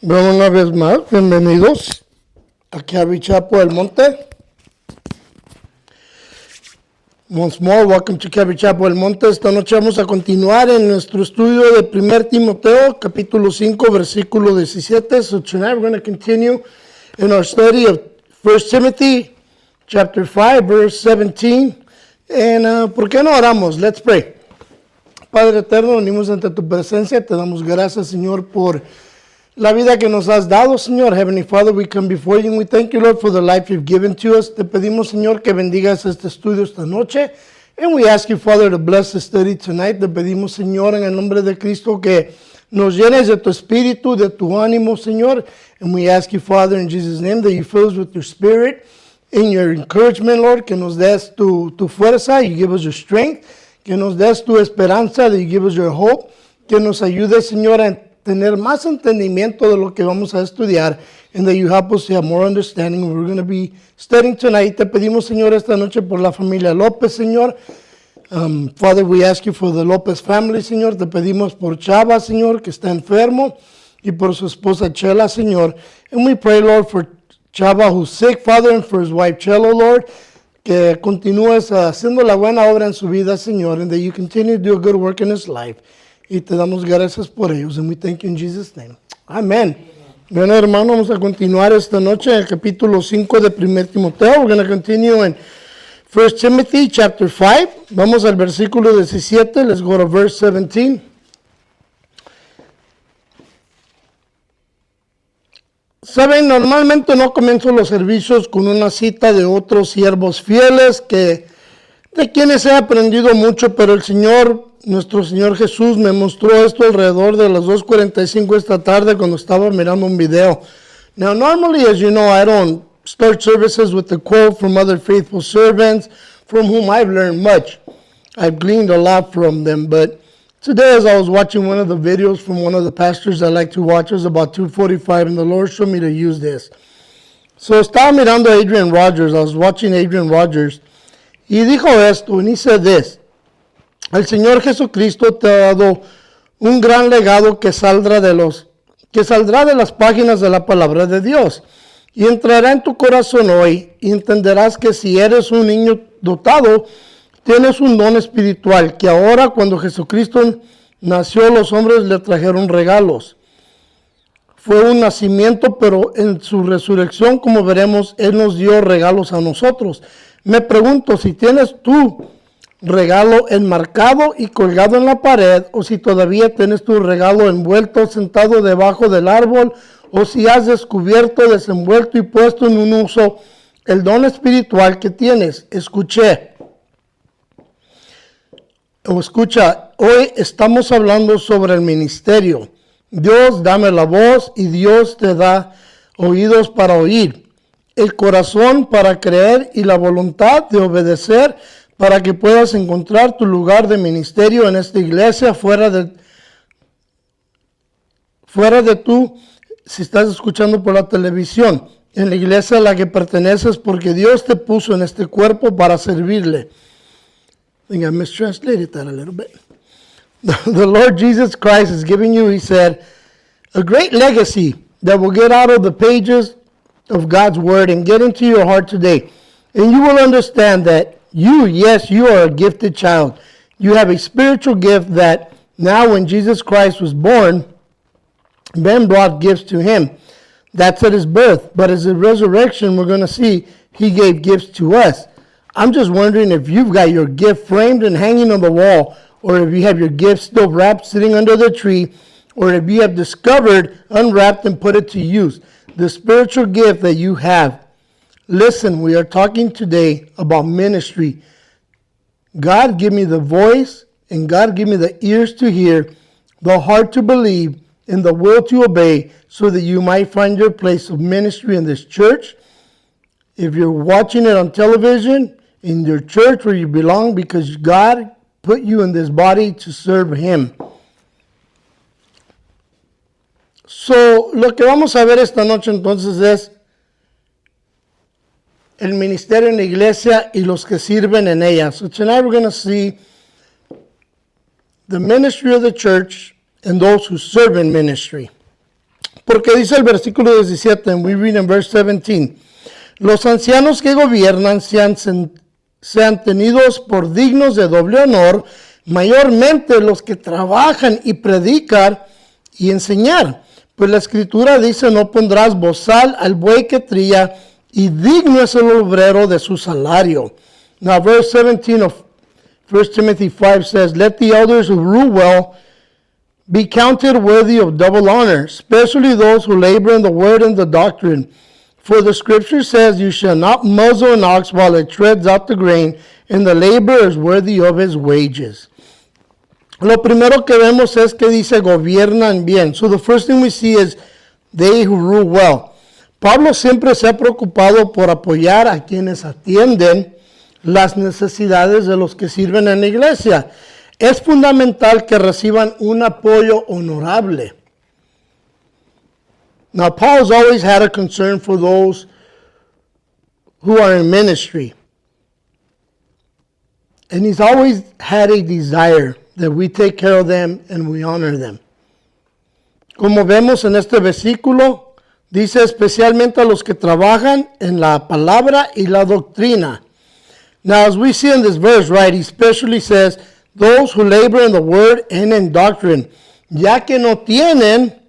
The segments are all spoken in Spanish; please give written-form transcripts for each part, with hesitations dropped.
Bueno, una vez más, bienvenidos a Calvary Chapel del Monte. Once more, welcome to Calvary Chapel del Monte. Esta noche vamos a continuar en nuestro estudio de 1 Timoteo, capítulo 5, versículo 17. So tonight we're going to continue in our study of 1 Timothy, chapter 5, verse 17. And, ¿por qué no oramos? Let's pray. Padre eterno, venimos ante tu presencia. Te damos gracias, Señor, por la vida que nos has dado, Señor. Heavenly Father, we come before you and we thank you, Lord, for the life you've given to us. Te pedimos, Señor, que bendigas este estudio esta noche. And we ask you, Father, to bless the study tonight. Te pedimos, Señor, en el nombre de Cristo, que nos llenes de tu espíritu, de tu ánimo, Señor. And we ask you, Father, in Jesus' name, that you fill us with your spirit, in your encouragement, Lord, que nos des tu fuerza, you give us your strength, que nos des tu esperanza, that you give us your hope, que nos ayude, Señor, a tener más entendimiento de lo que vamos a estudiar, and that you help us to have more understanding. We're going to be studying tonight. Te pedimos, Señor, esta noche por la familia López, Señor. Father, we ask you for the López family, Señor. Te pedimos por Chava, Señor, que está enfermo, y por su esposa Chela, Señor. And we pray, Lord, for Chava, who's sick, Father, and for his wife Chelo, Lord, que continúes haciendo la buena obra en su vida, Señor, and that you continue to do a good work in his life. Y te damos gracias por ellos. And we thank you in Jesus' name. Amen. Bueno, hermano, vamos a continuar esta noche en el capítulo 5 de 1 Timoteo. We're going to continue in 1 Timothy chapter 5. Vamos al versículo 17. Let's go to verse 17. Saben, normalmente no comienzo los servicios con una cita de otros siervos fieles de quienes he aprendido mucho, pero el Señor, nuestro Señor Jesús, me mostró esto alrededor de las 2:45 esta tarde cuando estaba mirando un video. Now, normally, as you know, I don't start services with a quote from other faithful servants from whom I've learned much. I've gleaned a lot from them, but today, as I was watching one of the videos from one of the pastors I like to watch, it was about 2:45, and the Lord showed me to use this. So, estaba mirando a Adrian Rogers. I was watching Adrian Rogers, y dijo esto, and he said this: el Señor Jesucristo te ha dado un gran legado que saldrá de las páginas de la palabra de Dios, y entrará en tu corazón hoy, y entenderás que si eres un niño dotado, tienes un don espiritual, que ahora cuando Jesucristo nació, los hombres le trajeron regalos. Fue un nacimiento, pero en su resurrección, como veremos, Él nos dio regalos a nosotros. Me pregunto si tienes tu regalo enmarcado y colgado en la pared, o si todavía tienes tu regalo envuelto, sentado debajo del árbol, o si has descubierto, desenvuelto y puesto en un uso el don espiritual que tienes. Escucha, hoy estamos hablando sobre el ministerio. Dios, dame la voz, y Dios te da oídos para oír, el corazón para creer y la voluntad de obedecer para que puedas encontrar tu lugar de ministerio en esta iglesia, fuera de tú, si estás escuchando por la televisión, en la iglesia a la que perteneces, porque Dios te puso en este cuerpo para servirle. I think I mistranslated that a little bit. The Lord Jesus Christ is giving you, he said, a great legacy that will get out of the pages of God's word and get into your heart today. And you will understand that you are a gifted child. You have a spiritual gift that now when Jesus Christ was born, men brought gifts to him. That's at his birth. But as a resurrection, we're going to see he gave gifts to us. I'm just wondering if you've got your gift framed and hanging on the wall, or if you have your gift still wrapped sitting under the tree, or if you have discovered, unwrapped, and put it to use. The spiritual gift that you have. Listen, we are talking today about ministry. God give me the voice, and God give me the ears to hear, the heart to believe, and the will to obey, so that you might find your place of ministry in this church. If you're watching it on television, in your church where you belong, because God put you in this body to serve him. So, lo que vamos a ver esta noche entonces es el ministerio en la iglesia y los que sirven en ella. So tonight we're going to see the ministry of the church and those who serve in ministry. Porque dice el versículo 17, and we read in verse 17, los ancianos que gobiernan sean tenidos por dignos de doble honor, mayormente los que trabajan y predican y enseñar. Pues la escritura dice, no pondrás bozal al buey que trilla, y digno es el obrero de su salario. Now verse 17 of 1 Timothy 5 says, let the elders who rule well be counted worthy of double honor, especially those who labor in the word and the doctrine. For the scripture says, you shall not muzzle an ox while it treads out the grain, and the laborer is worthy of his wages. Lo primero que vemos es que dice gobiernan bien. So the first thing we see is they who rule well. Pablo siempre se ha preocupado por apoyar a quienes atienden las necesidades de los que sirven en la iglesia. Es fundamental que reciban un apoyo honorable. Now, Paul's always had a concern for those who are in ministry. And he's always had a desire that we take care of them and we honor them. Como vemos en este versículo, dice especialmente a los que trabajan en la palabra y la doctrina. Now, as we see in this verse, right, he especially says, those who labor in the word and in doctrine, ya que no tienen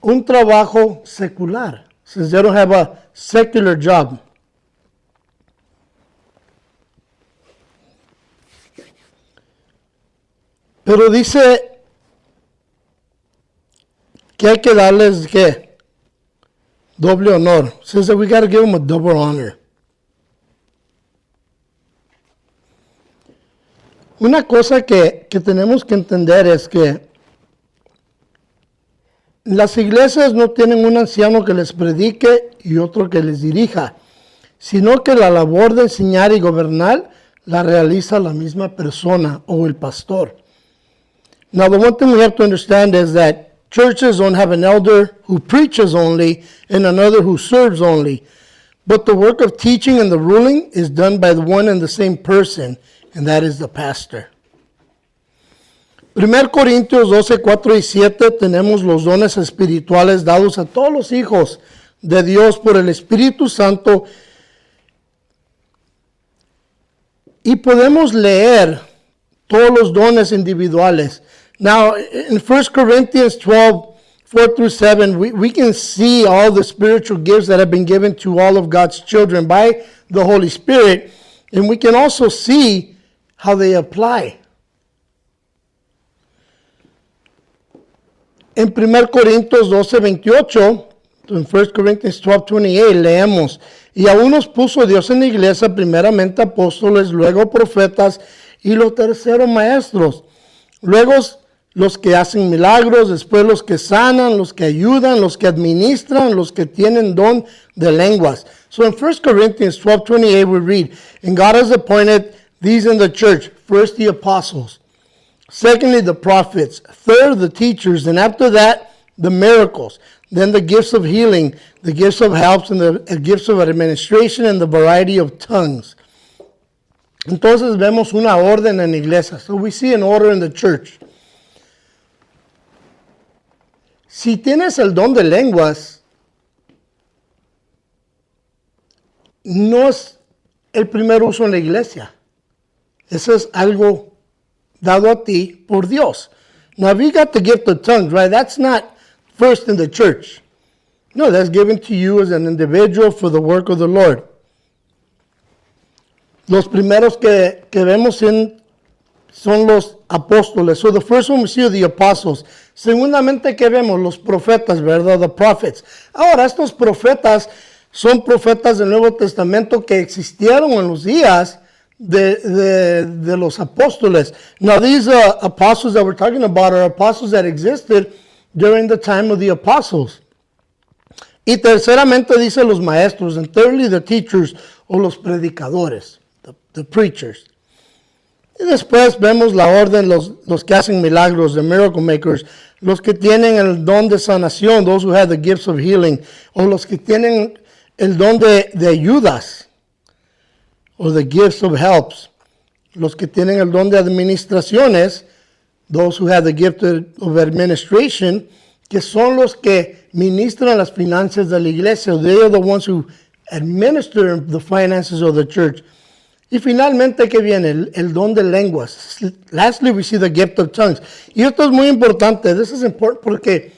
un trabajo secular, since they don't have a secular job. Pero dice que hay que darles, ¿qué? Doble honor. Says that we got to give them a double honor. Una cosa que tenemos que entender es que las iglesias no tienen un anciano que les predique y otro que les dirija, sino que la labor de enseñar y gobernar la realiza la misma persona o el pastor. Now, the one thing we have to understand is that churches don't have an elder who preaches only and another who serves only. But the work of teaching and the ruling is done by the one and the same person, and that is the pastor. 1 Corintios 12, 4 y 7 tenemos los dones espirituales dados a todos los hijos de Dios por el Espíritu Santo. Y podemos leer todos los dones individuales. Now, in 1 Corinthians 12, 4 through 7, we can see all the spiritual gifts that have been given to all of God's children by the Holy Spirit. And we can also see how they apply. En 1 Corintios 12, 28, en 1 Corinthians 12, 28, leemos, y a unos puso Dios en la iglesia, primeramente apóstoles, luego profetas, y los terceros maestros, luego los que hacen milagros, después los que sanan, los que ayudan, los que administran, los que tienen don de lenguas. So in 1 Corinthians 12, 28 we read, and God has appointed these in the church, first the apostles, secondly the prophets, third the teachers, and after that the miracles, then the gifts of healing, the gifts of helps, and the gifts of administration, and the variety of tongues. Entonces vemos una orden en la iglesia. So we see an order in the church. Si tienes el don de lenguas, no es el primer uso en la iglesia. Eso es algo dado a ti por Dios. Now, if you got the gift of tongues, right, that's not first in the church. No, that's given to you as an individual for the work of the Lord. Los primeros que vemos son los apóstoles. So the first one we see are the apostles. Segundamente que vemos los profetas, ¿verdad? The prophets. Ahora, estos profetas son profetas del Nuevo Testamento que existieron en los días de los apóstoles. Now, these apostles that we're talking about are apostles that existed during the time of the apostles. Y terceramente dice los maestros, and thirdly the teachers o los predicadores, the preachers. Y después vemos la orden, los que hacen milagros, the miracle makers, los que tienen el don de sanación, those who have the gifts of healing, o los que tienen el don de ayudas, or the gifts of helps, los que tienen el don de administraciones, those who have the gift of administration, que son los que ministran las finanzas de la iglesia. They are the ones who administer the finances of the church. Y finalmente, ¿qué viene? El don de lenguas. Lastly, we see the gift of tongues. Y esto es muy importante. This is important porque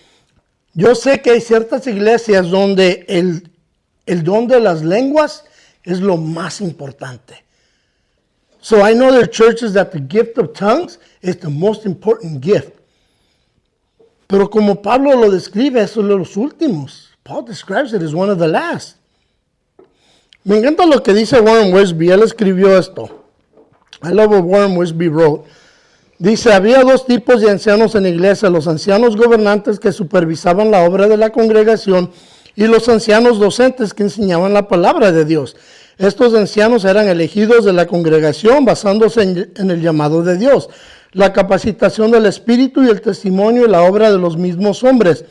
yo sé que hay ciertas iglesias donde el don de las lenguas es lo más importante. So I know there are churches that the gift of tongues is the most important gift. Pero como Pablo lo describe, eso es de los últimos. Paul describes it as one of the last. Me encanta lo que dice Warren Wiersbe. Él escribió esto. I love what Warren Wiersbe wrote. Dice, había dos tipos de ancianos en la iglesia, los ancianos gobernantes que supervisaban la obra de la congregación y los ancianos docentes que enseñaban la palabra de Dios. Estos ancianos eran elegidos de la congregación basándose en el llamado de Dios, la capacitación del Espíritu y el testimonio y la obra de los mismos hombres.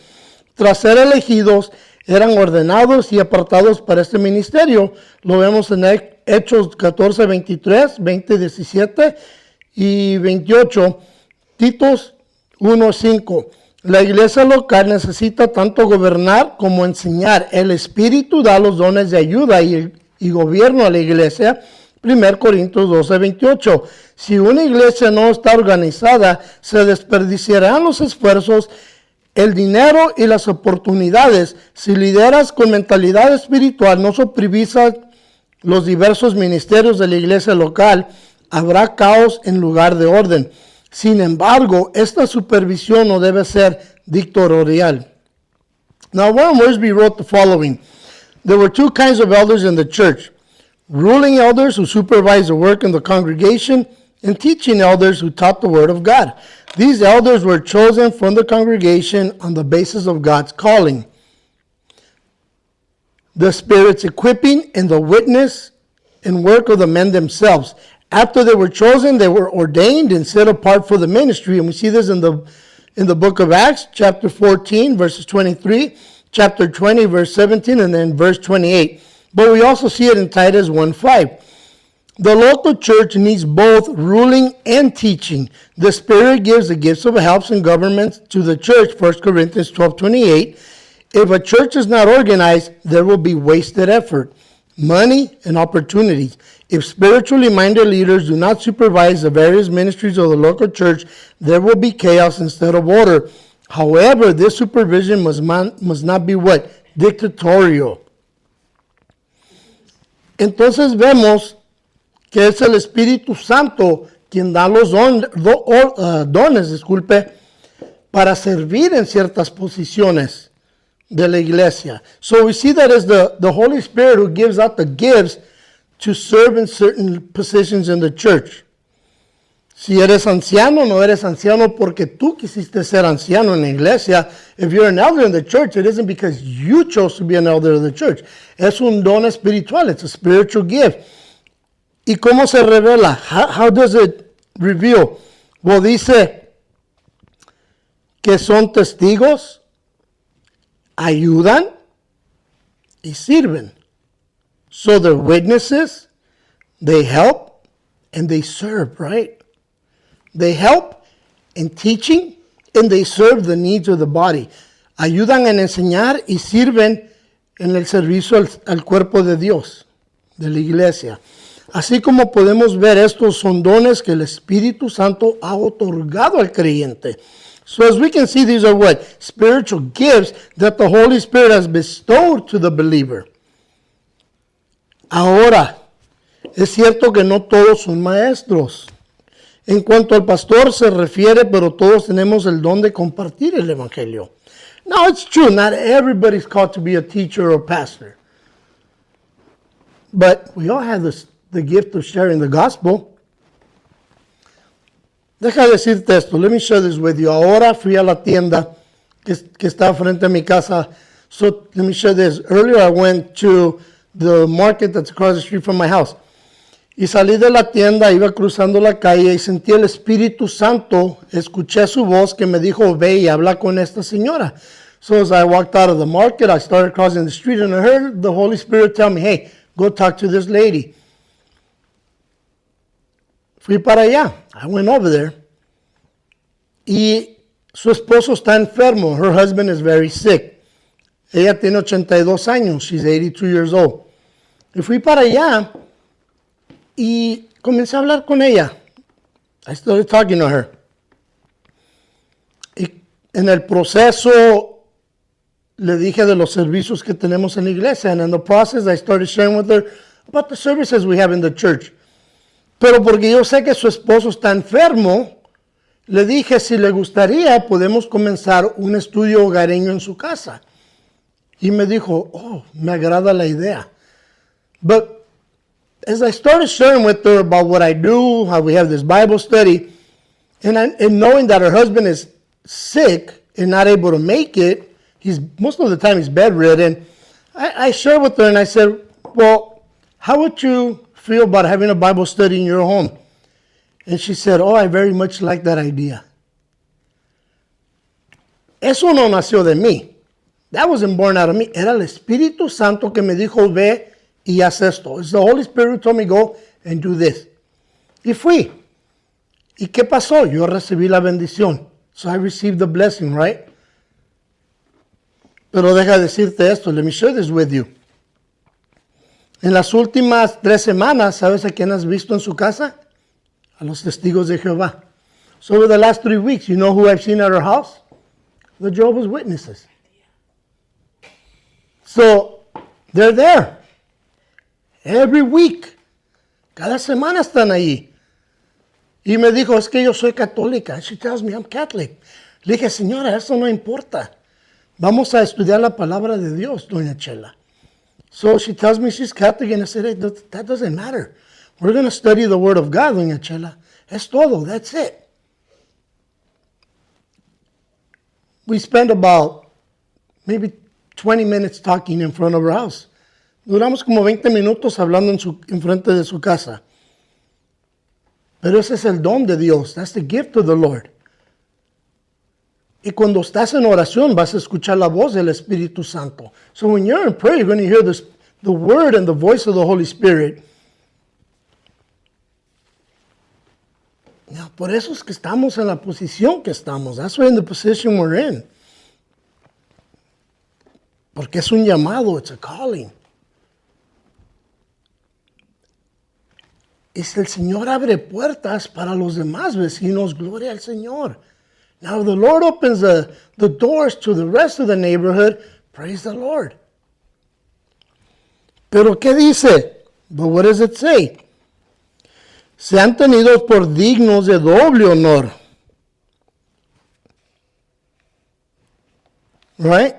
Tras ser elegidos, eran ordenados y apartados para este ministerio. Lo vemos en Hechos 14, 23, 20, 17 y 28. Titos 1, 5. La iglesia local necesita tanto gobernar como enseñar. El Espíritu da los dones de ayuda y gobierno a la iglesia. 1 Corintios 12, 28. Si una iglesia no está organizada, se desperdiciarán los esfuerzos, el dinero y las oportunidades. Si lideras con mentalidad espiritual, no supervisas los diversos ministerios de la iglesia local, habrá caos en lugar de orden. Sin embargo, esta supervisión no debe ser dictatorial. Now, Warren Wiersbe wrote the following. There were two kinds of elders in the church. Ruling elders who supervised the work in the congregation, and teaching elders who taught the word of God. These elders were chosen from the congregation on the basis of God's calling, the Spirit's equipping, and the witness and work of the men themselves. After they were chosen, they were ordained and set apart for the ministry. And we see this in the book of Acts, chapter 14, verses 23, chapter 20, verse 17, and then verse 28. But we also see it in Titus 1:5. The local church needs both ruling and teaching. The Spirit gives the gifts of helps and government to the church, 1 Corinthians 12:28. If a church is not organized, there will be wasted effort, money, and opportunities. If spiritually minded leaders do not supervise the various ministries of the local church, there will be chaos instead of order. However, this supervision must not be what? Dictatorial. Entonces vemos que es el Espíritu Santo quien da los dones, para servir en ciertas posiciones de la iglesia. So we see that it's the Holy Spirit who gives out the gifts to serve in certain positions in the church. Si eres anciano, no eres anciano porque tú quisiste ser anciano en la iglesia. If you're an elder in the church, it isn't because you chose to be an elder of the church. Es un don espiritual. It's a spiritual gift. ¿Y cómo se revela? How does it reveal? Well, dice que son testigos, ayudan y sirven. So they're witnesses, they help, and they serve, right? They help in teaching, and they serve the needs of the body. Ayudan en enseñar y sirven en el servicio al cuerpo de Dios, de la iglesia. Así como podemos ver, estos son dones que el Espíritu Santo ha otorgado al creyente. So as we can see, these are what? Spiritual gifts that the Holy Spirit has bestowed to the believer. Ahora, es cierto que no todos son maestros. En cuanto al pastor se refiere, pero todos tenemos el don de compartir el evangelio. Now, it's true, not everybody's called to be a teacher or pastor. But we all have the gift of sharing the gospel. Deja decirte esto. Let me share this with you. Ahora fui a la tienda que está frente a mi casa. So let me share this. Earlier I went to the market that's across the street from my house. Y salí de la tienda, iba cruzando la calle y sentí el Espíritu Santo. Escuché su voz que me dijo, ve y habla con esta señora. So as I walked out of the market, I started crossing the street and I heard the Holy Spirit tell me, hey, go talk to this lady. Fui para allá. I went over there. y su esposo está enfermo. Her husband is very sick. Ella tiene 82 años. She's 82 years old. Y fui para allá y comencé a hablar con ella. I started talking to her. Y en el proceso le dije de los servicios que tenemos en la iglesia. And in the process, I started sharing with her about the services we have in the church. Pero porque yo sé que su esposo está enfermo, le dije si le gustaría, podemos comenzar un estudio hogareño en su casa. Y me dijo, oh, me agrada la idea. But as I started sharing with her about what I do, how we have this Bible study, and knowing that her husband is sick and not able to make it, most of the time he's bedridden, I shared with her and I said, well, how would you feel about having a Bible study in your home? And she said, oh, I very much like that idea. Eso no nació de mí. That wasn't born out of me. Era el Espíritu Santo que me dijo, ve y haz esto. It's the Holy Spirit who told me, go and do this. Y fui. ¿Y qué pasó? Yo recibí la bendición. So I received the blessing, right? Pero deja decirte esto. Let me share this with you. En las últimas 3 semanas, ¿sabes a quién has visto en su casa? A los testigos de Jehová. So over the last 3 weeks, you know who I've seen at our house? The Jehovah's Witnesses. So, they're there. Every week. Cada semana están ahí. Y me dijo, es que yo soy católica. She tells me I'm Catholic. Le dije, señora, eso no importa. Vamos a estudiar la palabra de Dios, doña Chela. So she tells me she's Catholic, and I said, hey, that doesn't matter. We're going to study the Word of God, doña Chela. Es todo. That's it. We spend about maybe 20 minutes talking in front of our house. Duramos como 20 minutos hablando en frente de su casa. Pero ese es el don de Dios. That's the gift of the Lord. Y cuando estás en oración vas a escuchar la voz del Espíritu Santo. So when you're in prayer, you're going to hear the word and the voice of the Holy Spirit. Now, por eso es que estamos en la posición que estamos. That's why in the position we're in. Porque es un llamado, it's a calling. Y si el Señor abre puertas para los demás vecinos, gloria al Señor. Now, if the Lord opens the doors to the rest of the neighborhood, praise the Lord. Pero, ¿qué dice? But what does it say? Sean tenidos por dignos de doble honor. Right?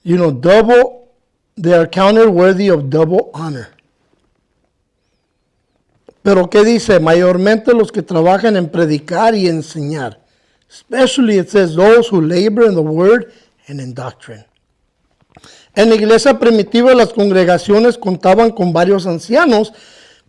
You know, they are counted worthy of double honor. Pero ¿qué dice? Mayormente los que trabajan en predicar y enseñar. Especially it says those who labor in the word and in doctrine. En la iglesia primitiva las congregaciones contaban con varios ancianos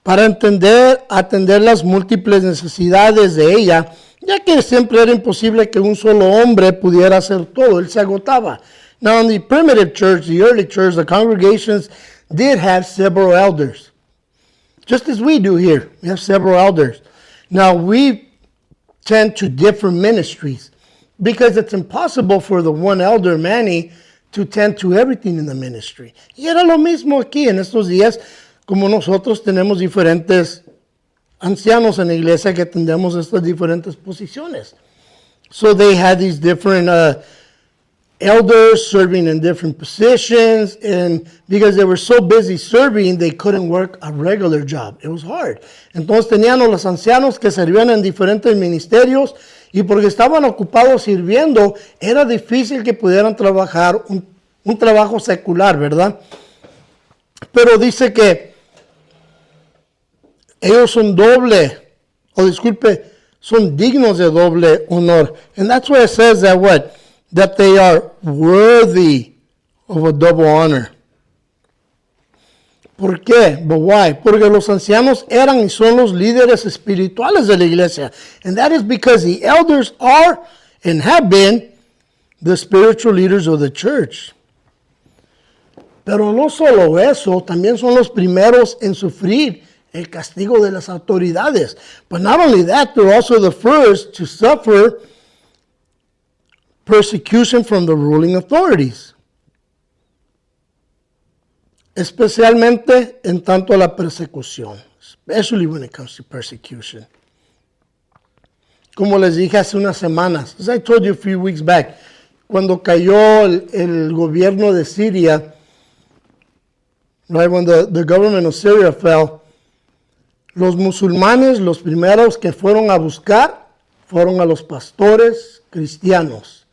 para atender las múltiples necesidades de ella, ya que siempre era imposible que un solo hombre pudiera hacer todo. Él se agotaba. Now in the primitive church, the early church, the congregations did have several elders. Just as we do here, we have several elders. Now, we tend to different ministries because it's impossible for the one elder, Manny, to tend to everything in the ministry. Y era lo mismo aquí en estos días, como nosotros tenemos diferentes ancianos en la iglesia que atendemos estas diferentes posiciones. So they had these different elders serving in different positions, and because they were so busy serving, they couldn't work a regular job. It was hard. Entonces tenían a los ancianos que servían en diferentes ministerios, y porque estaban ocupados sirviendo, era difícil que pudieran trabajar un trabajo secular, ¿verdad? Pero dice que ellos son son dignos de doble honor. And that's why it says that what? That they are worthy of a double honor. ¿Por qué? But why? Porque los ancianos eran y son los líderes espirituales de la iglesia. And that is because the elders are and have been the spiritual leaders of the church. Pero no solo eso, también son los primeros en sufrir el castigo de las autoridades. But not only that, they're also the first to suffer persecution from the ruling authorities. Especialmente en tanto a la persecución. Especially when it comes to persecution. Como les dije hace unas semanas, as I told you a few weeks back, cuando cayó el gobierno de Siria, right, when the government of Syria fell, los musulmanes, los primeros que fueron a buscar, fueron a los pastores cristianos.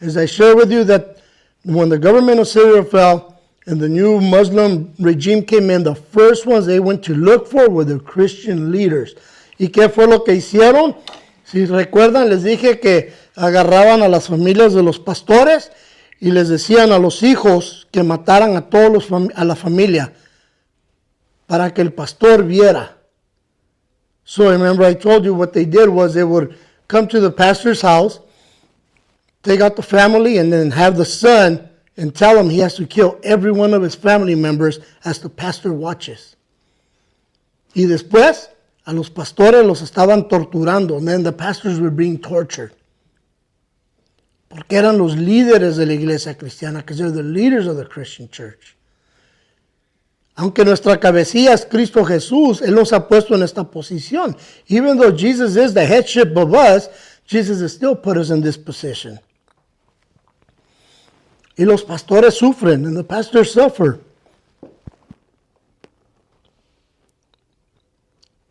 As I share with you that when the government of Syria fell and the new Muslim regime came in, the first ones they went to look for were the Christian leaders. ¿Y qué fue lo que hicieron? Si recuerdan, les dije que agarraban a las familias de los pastores y les decían a los hijos que mataran a todos a la familia para que el pastor viera. So remember I told you what they did was they would come to the pastor's house, take out the family, and then have the son and tell him he has to kill every one of his family members as the pastor watches. Y después a los pastores los estaban torturando, and then the pastors were being tortured. Porque eran los líderes de la iglesia cristiana, because they're the leaders of the Christian church. Aunque nuestra cabecilla es Cristo Jesús, Él nos ha puesto en esta posición. Even though Jesus is the headship of us, Jesus has still put us in this position. Y los pastores sufren, and the pastors suffer.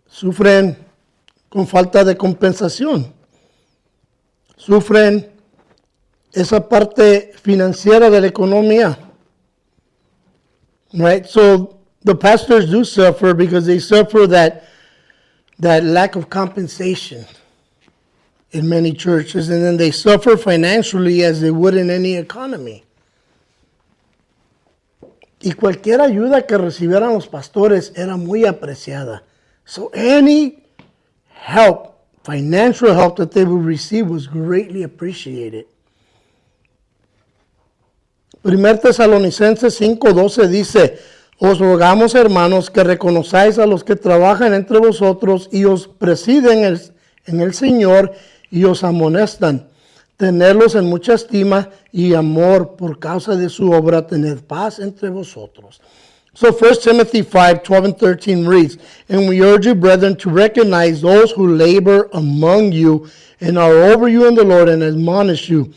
Sufren con falta de compensación. Sufren esa parte financiera de la economía. Right? So the pastors do suffer because they suffer that lack of compensation in many churches, and then they suffer financially as they would in any economy. Y cualquier ayuda que recibieran los pastores era muy apreciada. So any help, financial help that they would receive was greatly appreciated. 1 Tesalonicenses 5:12 dice, os rogamos, hermanos, que reconozcáis a los que trabajan entre vosotros y os presiden en el Señor y os amonestan. Tenerlos en mucha estima y amor por causa de su obra, tened paz entre vosotros. So 1 Timothy 5:12 and 13 reads, and we urge you, brethren, to recognize those who labor among you and are over you in the Lord and admonish you,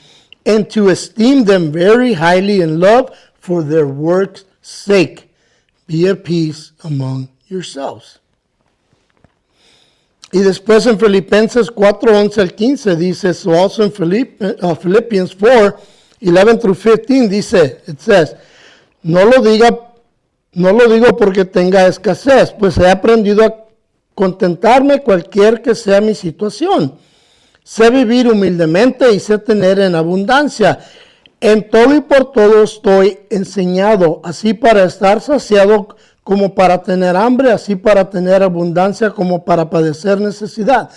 and to esteem them very highly in love for their work's sake. Be at peace among yourselves. Y después en Filipenses 4:11 al 15 dice, so also in Philippians 4:11 through 15 dice, it says, no lo digo porque tenga escasez, pues he aprendido a contentarme cualquier que sea mi situación. Sé vivir humildemente y sé tener en abundancia. En todo y por todo estoy enseñado, así para estar saciado como para tener hambre, así para tener abundancia como para padecer necesidad.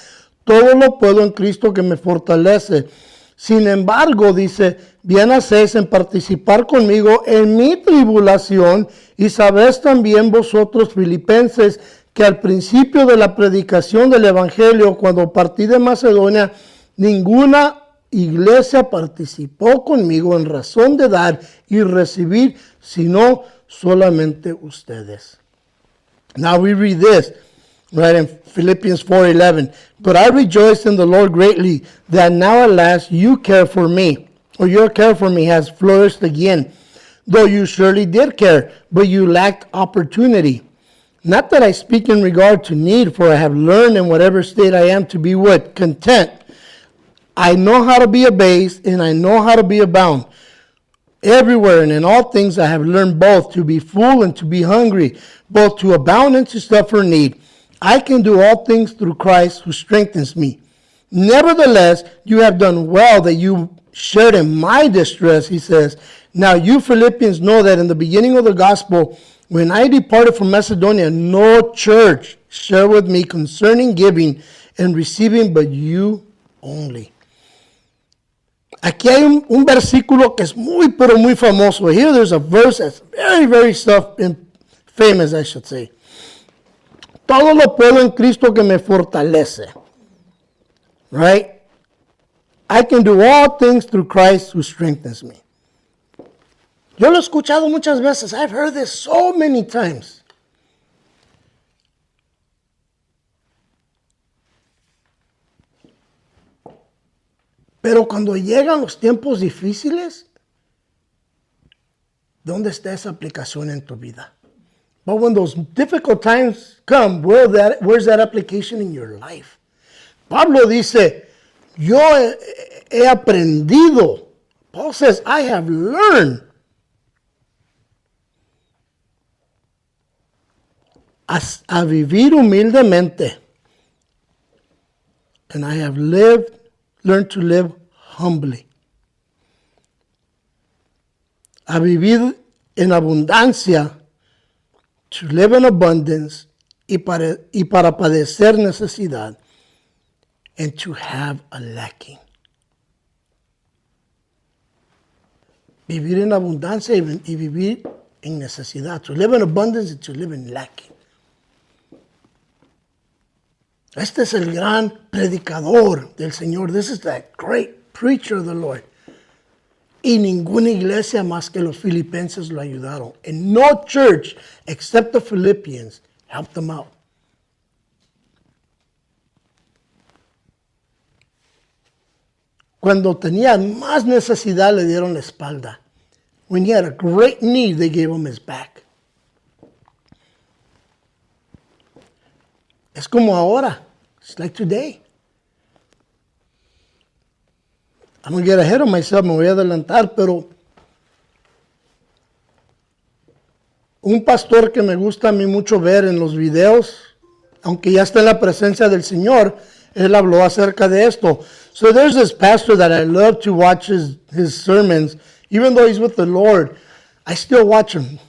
Todo lo puedo en Cristo que me fortalece. Sin embargo, dice, bien hacéis en participar conmigo en mi tribulación, y sabéis también vosotros, filipenses, que al principio de la predicación del Evangelio, cuando partí de Macedonia, ninguna iglesia participó conmigo en razón de dar y recibir, sino solamente ustedes. Now we read this, right, in Philippians 4:11. But I rejoice in the Lord greatly that now at last you care for me, or your care for me has flourished again, though you surely did care, but you lacked opportunity. Not that I speak in regard to need, for I have learned in whatever state I am to be what? Content. I know how to be abased, and I know how to be abound. Everywhere and in all things I have learned both to be full and to be hungry, both to abound and to suffer need. I can do all things through Christ who strengthens me. Nevertheless, you have done well that you shared in my distress, he says. Now you Philippians know that in the beginning of the gospel, when I departed from Macedonia, no church shared with me concerning giving and receiving, but you only. Aquí hay un versículo que es muy, pero muy famoso. Here there's a verse that's very, very famous, I should say. todo lo puedo en Cristo que me fortalece. Right? I can do all things through Christ who strengthens me. Yo lo he escuchado muchas veces. I've heard this so many times. Pero cuando llegan los tiempos difíciles, ¿dónde está esa aplicación en tu vida? But when those difficult times come, where's that application in your life? Pablo dice, yo he aprendido. Paul says, I have learned a vivir humildemente. And I have learned to live humbly. A vivir en abundancia, to live in abundance, y para padecer necesidad, and to have a lacking. Vivir en abundancia y vivir en necesidad. To live in abundance and to live in lacking. Este es el gran predicador del Señor. This is that great preacher of the Lord. Y ninguna iglesia más que los filipenses lo ayudaron. And no church except the Philippians helped them out. Cuando tenían más necesidad le dieron la espalda. When he had a great need, they gave him his back. Es como ahora. It's like today. I'm going to get ahead of myself, me voy a adelantar, pero un pastor que me gusta a mí mucho ver en los videos, aunque ya está en la presencia del Señor, él habló acerca de esto. So there's this pastor that I love to watch his sermons, even though he's with the Lord, I still watch him,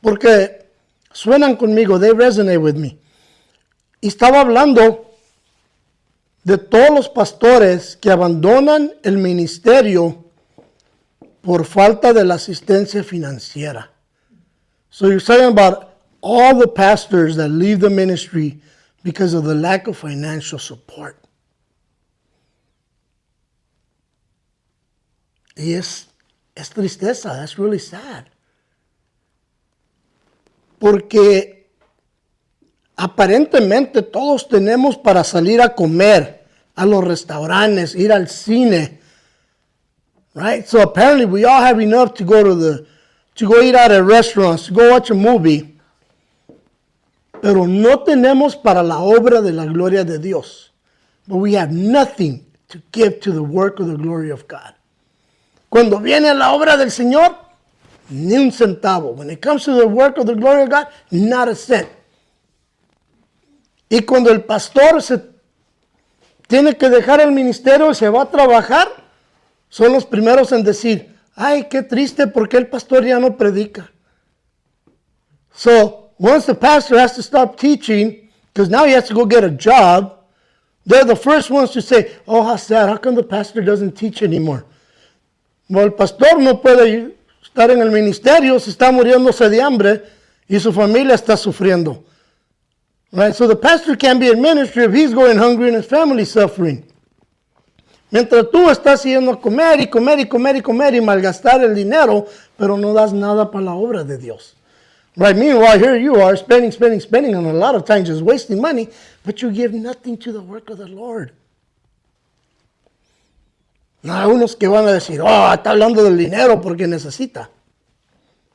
porque suenan conmigo, they resonate with me. Y estaba hablando de todos los pastores que abandonan el ministerio por falta de la asistencia financiera. So you're talking about all the pastors that leave the ministry because of the lack of financial support. Y es tristeza, that's really sad. Porque aparentemente todos tenemos para salir a comer, a los restaurantes, ir al cine, right? So apparently we all have enough to go eat out at restaurants, to go watch a movie. Pero no tenemos para la obra de la gloria de Dios. But we have nothing to give to the work of the glory of God. Cuando viene la obra del Señor, ni un centavo. When it comes to the work of the glory of God, not a cent. Y cuando el pastor se tiene que dejar el ministerio y se va a trabajar, son los primeros en decir, ay, qué triste porque el pastor ya no predica. So, once the pastor has to stop teaching, because now he has to go get a job, they're the first ones to say, oh, how sad, how come the pastor doesn't teach anymore? Well, el pastor no puede estar en el ministerio, se está muriéndose de hambre y su familia está sufriendo. Right? So the pastor can't be in ministry if he's going hungry and his family suffering. Mientras tú estás yendo a comer y comer y comer y comer y malgastar el dinero, pero no das nada para la obra de Dios. Right? Meanwhile, here you are spending, and a lot of times just wasting money, but you give nothing to the work of the Lord. No, hay unos que van a decir, oh, está hablando del dinero porque necesita.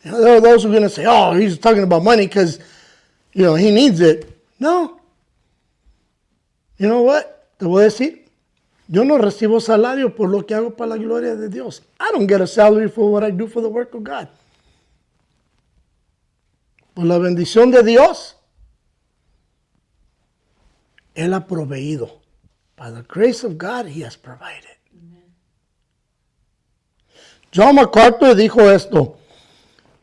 You know, there are those who are going to say, oh, he's talking about money because, you know, he needs it. No. You know what? Te voy a decir, yo no recibo salario por lo que hago para la gloria de Dios. I don't get a salary for what I do for the work of God. Por la bendición de Dios, Él ha proveído. By the grace of God, He has provided. Amen. John MacArthur dijo esto.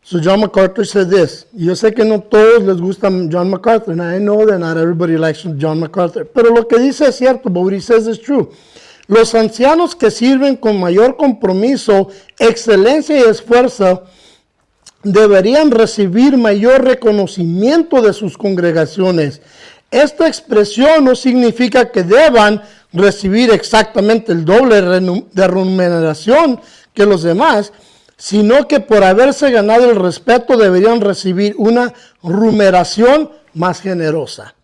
So John MacArthur said this. Yo sé que no todos les gusta John MacArthur, and I know that not everybody likes John MacArthur. Pero lo que dice es cierto, but what he says is true. Los ancianos que sirven con mayor compromiso, excelencia y esfuerzo deberían recibir mayor reconocimiento de sus congregaciones. Esta expresión no significa que deban recibir exactamente el doble de remuneración que los demás, sino que por haberse ganado el respeto deberían recibir una remuneración más generosa.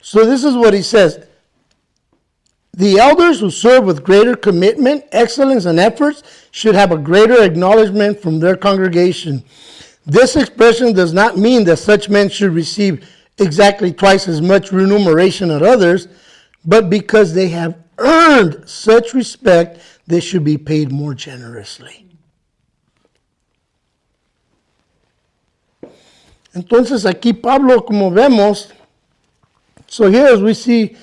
So this is what he says. The elders who serve with greater commitment, excellence, and efforts should have a greater acknowledgement from their congregation. This expression does not mean that such men should receive exactly twice as much remuneration as others, but because they have earned such respect, they should be paid more generously. Entonces aquí Pablo, como vemos, so here as we see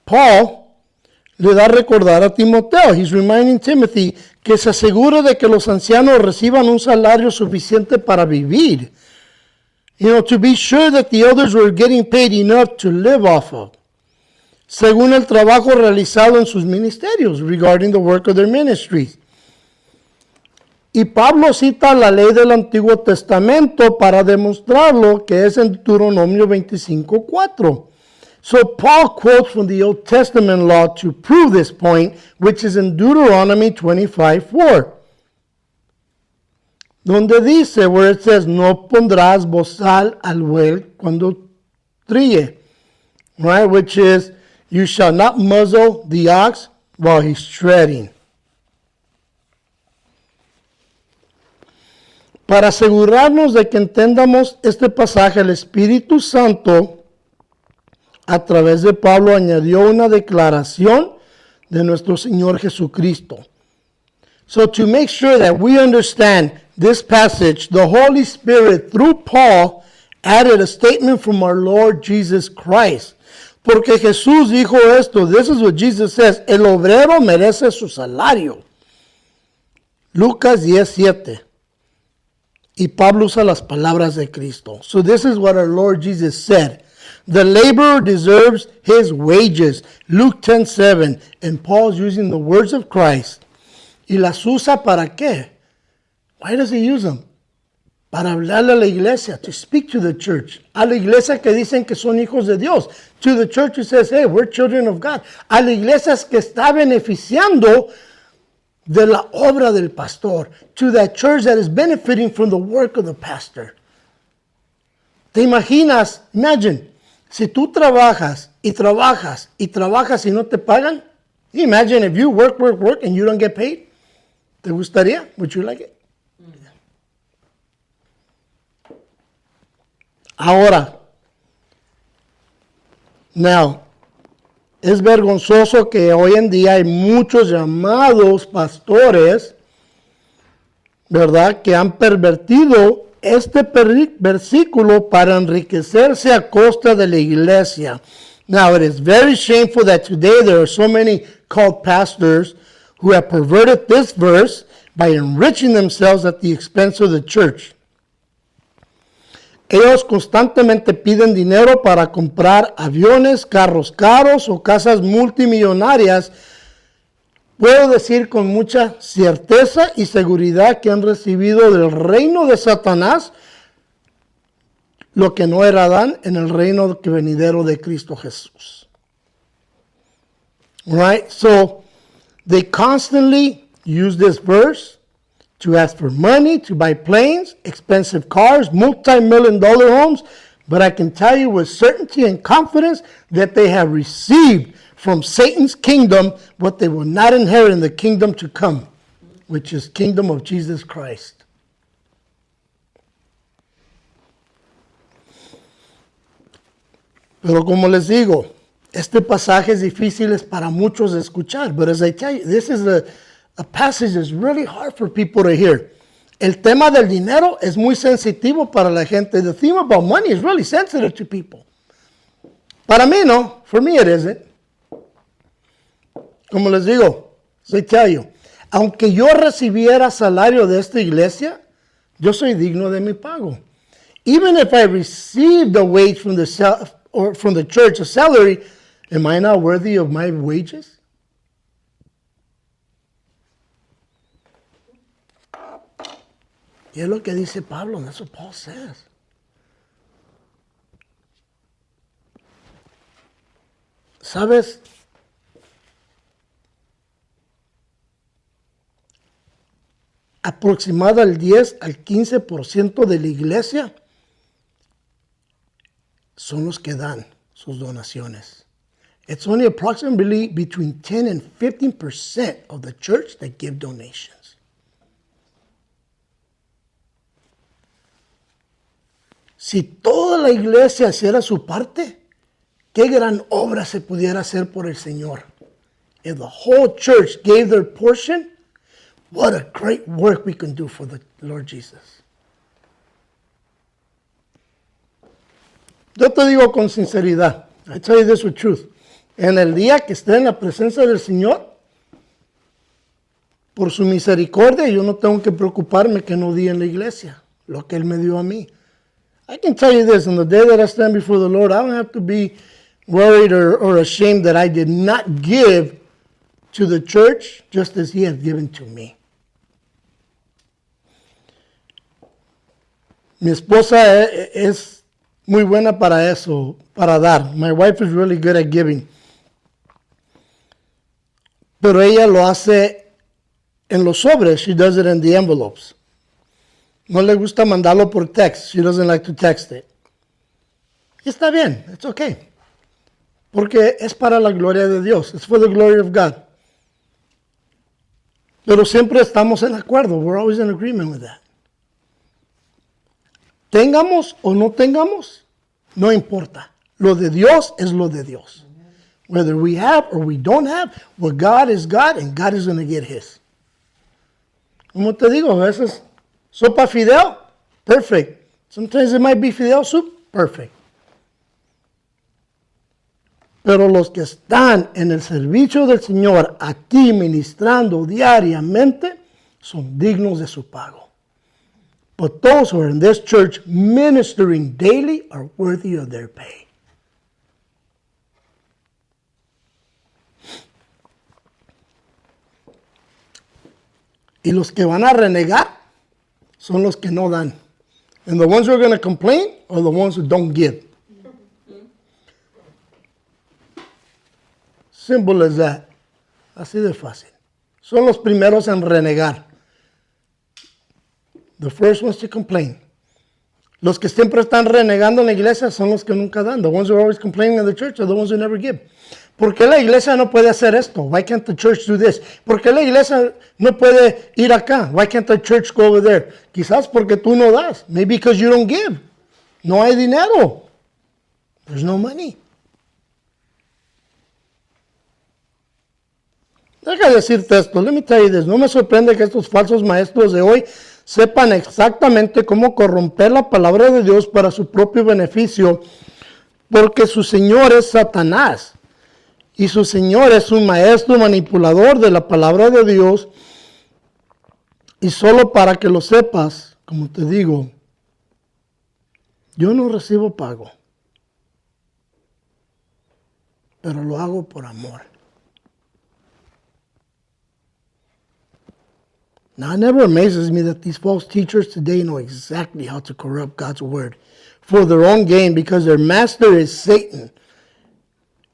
Paul le da a recordar a Timoteo. He's reminding Timothy que se asegure de que los ancianos reciban un salario suficiente para vivir. To be sure that the elders were getting paid enough to live off of, según el trabajo realizado en sus ministerios, regarding the work of their ministries. Y Pablo cita la ley del Antiguo Testamento para demostrarlo, que es en Deuteronomio 25:4. So Paul quotes from the Old Testament law to prove this point, which is in Deuteronomy 25:4. Donde dice, where it says, no pondrás bozal al buey cuando trille, right? Which is, you shall not muzzle the ox while he's treading. Para asegurarnos de que entendamos este pasaje, el Espíritu Santo, a través de Pablo, añadió una declaración de nuestro Señor Jesucristo. So to make sure that we understand this passage, the Holy Spirit, through Paul, added a statement from our Lord Jesus Christ. Porque Jesús dijo esto. This is what Jesus says. El obrero merece su salario. Lucas 10:7. Y Pablo usa las palabras de Cristo. So this is what our Lord Jesus said. The laborer deserves his wages. Luke 10:7. And Paul's using the words of Christ. ¿Y las usa para qué? Why does he use them? Para hablarle a la iglesia, to speak to the church. A la iglesia que dicen que son hijos de Dios. To the church who says, hey, we're children of God. A la iglesia que está beneficiando de la obra del pastor. To that church that is benefiting from the work of the pastor. ¿Te imaginas? Imagine, si tú trabajas y trabajas y trabajas y no te pagan. Imagine if you work and you don't get paid. ¿Te gustaría? Would you like it? Ahora, now, es vergonzoso que hoy en día hay muchos llamados pastores, ¿verdad?, que han pervertido este versículo para enriquecerse a costa de la iglesia. Now, it is very shameful that today there are so many called pastors who have perverted this verse by enriching themselves at the expense of the church. Ellos constantemente piden dinero para comprar aviones, carros caros o casas multimillonarias. Puedo decir con mucha certeza y seguridad que han recibido del reino de Satanás lo que no heredan en el reino venidero de Cristo Jesús. Right? So, they constantly use this verse to ask for money, to buy planes, expensive cars, multi-million-dollar homes. But I can tell you with certainty and confidence that they have received from Satan's kingdom what they will not inherit in the kingdom to come, which is kingdom of Jesus Christ. Pero como les digo, este pasaje es difícil para muchos de escuchar. But as I tell you, this is a passage that's really hard for people to hear. El tema del dinero es muy sensitivo para la gente. The theme about money is really sensitive to people. Para mí no. For me it isn't. Como les digo, as I tell you, aunque yo recibiera salario de esta iglesia, yo soy digno de mi pago. Even if I received a wage from the church, a salary, am I not worthy of my wages? Y es lo que dice Pablo, that's what Paul says. ¿Sabes? Aproximada al 10 al 15% de la iglesia son los que dan sus donaciones. It's only approximately between 10 and 15% of the church that give donations. Si toda la iglesia hiciera su parte, qué gran obra se pudiera hacer por el Señor. If the whole church gave their portion, what a great work we can do for the Lord Jesus. Yo te digo con sinceridad, I tell you this with truth. En el día que esté en la presencia del Señor, por su misericordia, yo no tengo que preocuparme que no di en la iglesia lo que Él me dio a mí. I can tell you this, on the day that I stand before the Lord, I don't have to be worried or ashamed that I did not give to the church just as He had given to me. Mi esposa es muy buena para eso, para dar. My wife is really good at giving. Pero ella lo hace en los sobres. She does it in the envelopes. No le gusta mandarlo por text. She doesn't like to text it. Y está bien. It's okay. Porque es para la gloria de Dios. It's for the glory of God. Pero siempre estamos en acuerdo. We're always in agreement with that. Tengamos o no tengamos, no importa. Lo de Dios es lo de Dios. Whether we have or we don't have, well, God is God and God is going to get His. Como te digo, a veces sopa fideo, perfect. Sometimes it might be fideo soup, perfect. Pero los que están en el servicio del Señor aquí ministrando diariamente son dignos de su pago. But those who are in this church ministering daily are worthy of their pay. Y los que van a renegar son los que no dan. And the ones who are going to complain are the ones who don't give. Simple as that. Así de fácil. Son los primeros en renegar. The first ones to complain. Los que siempre están renegando en la iglesia son los que nunca dan. The ones who are always complaining in the church are the ones who never give. ¿Por qué la iglesia no puede hacer esto? Why can't the church do this? ¿Por qué la iglesia no puede ir acá? Why can't the church go over there? Quizás porque tú no das. Maybe because you don't give. No hay dinero. There's no money. Deja de decirte esto. Let me tell you this. No me sorprende que estos falsos maestros de hoy sepan exactamente cómo corromper la palabra de Dios para su propio beneficio, porque su Señor es Satanás. Y su Señor es un maestro manipulador de la palabra de Dios. Y solo para que lo sepas, como te digo, yo no recibo pago, pero lo hago por amor. Now, it never amazes me that these false teachers today know exactly how to corrupt God's word for their own gain, because their master is Satan.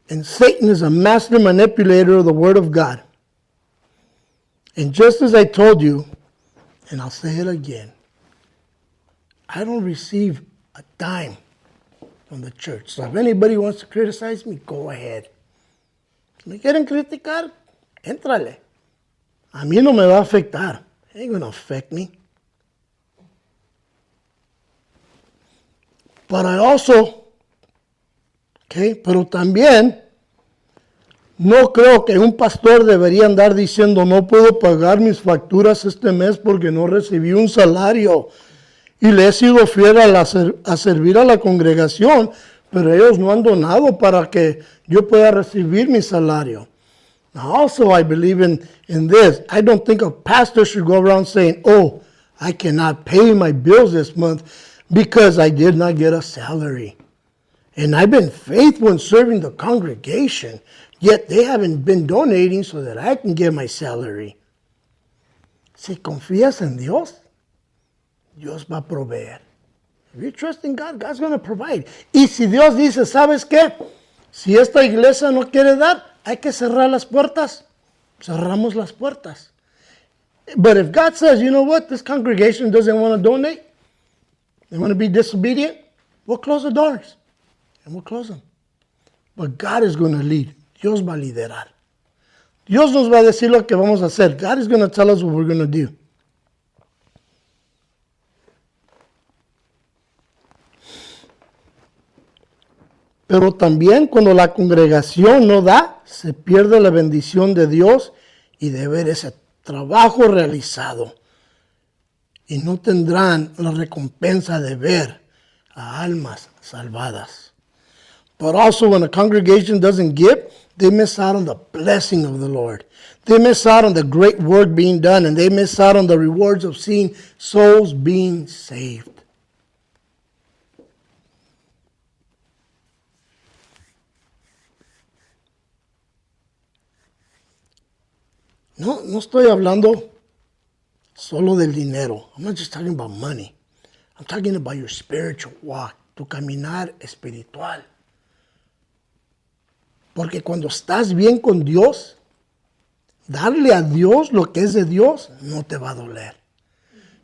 And Satan is a master manipulator of the word of God. And just as I told you, and I'll say it again, I don't receive a dime from the church. So if anybody wants to criticize me, go ahead. Si me quieren criticar, éntrale. A mí no me va a afectar. It ain't going to affect me. But I also, pero también no creo que un pastor debería andar diciendo no puedo pagar mis facturas este mes porque no recibí un salario y le he sido fiel a servir a la congregación, pero ellos no han donado para que yo pueda recibir mi salario. Now also I believe in this. I don't think a pastor should go around saying, oh, I cannot pay my bills this month because I did not get a salary. And I've been faithful in serving the congregation, yet they haven't been donating so that I can get my salary. Si confías en Dios, Dios va a proveer. If you trust in God, God's going to provide. Y si Dios dice, ¿sabes qué? Si esta iglesia no quiere dar, hay que cerrar las puertas. Cerramos las puertas. But if God says, you know what, this congregation doesn't want to donate, they want to be disobedient, we'll close the doors. And we'll close them. But God is going to lead. Dios va a liderar. Dios nos va a decir lo que vamos a hacer. God is going to tell us what we're going to do. Pero también cuando la congregación no da, se pierde la bendición de Dios y de ver ese trabajo realizado. Y no tendrán la recompensa de ver a almas salvadas. But also when a congregation doesn't give, they miss out on the blessing of the Lord. They miss out on the great work being done, and they miss out on the rewards of seeing souls being saved. No estoy hablando solo del dinero. I'm not just talking about money. I'm talking about your spiritual walk, tu caminar espiritual. Porque cuando estás bien con Dios, darle a Dios lo que es de Dios no te va a doler.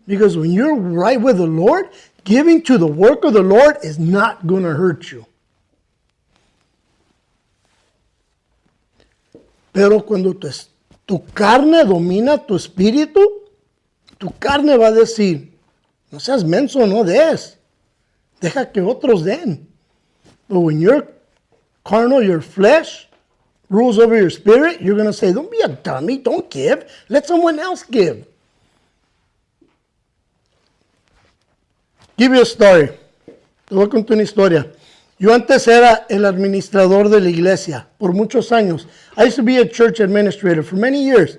Because when you're right with the Lord, giving to the work of the Lord is not going to hurt you. Pero cuando tu carne domina tu espíritu, tu carne va a decir, no seas menso, no des. Deja que otros den. But when you're carnal, your flesh rules over your spirit, you're going to say, don't be a dummy, don't give. Let someone else give. Give you a story. Te voy a contar una historia. Yo antes era el administrador de la iglesia por muchos años. I used to be a church administrator for many years.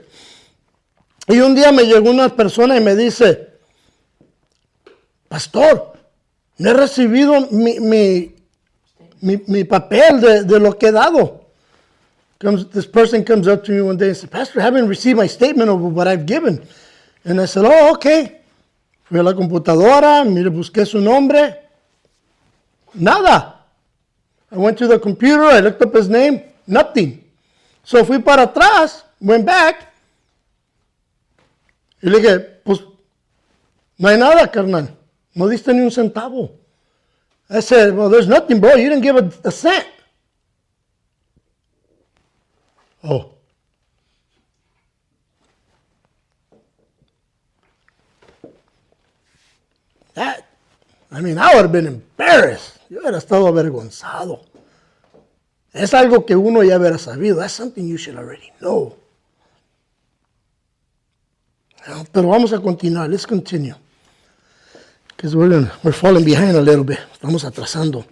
Y un día me llegó una persona y me dice, pastor, no he recibido mi papel de lo que he dado. This person comes up to me one day and says, Pastor, I haven't received my statement of what I've given. And I said, oh, okay. Fui a la computadora, mire, busqué su nombre. Nada. I went to the computer, I looked up his name, nothing. So fui para atrás, went back. Y le dije, pues, no hay nada, carnal. No diste ni un centavo. I said, well, there's nothing, bro. You didn't give a cent. Oh. I would have been embarrassed. Yo hubiera estado avergonzado. Es algo que uno ya hubiera sabido. That's something you should already know. Pero vamos a continuar. Let's continue. Because we're falling behind a little bit. Estamos atrasando.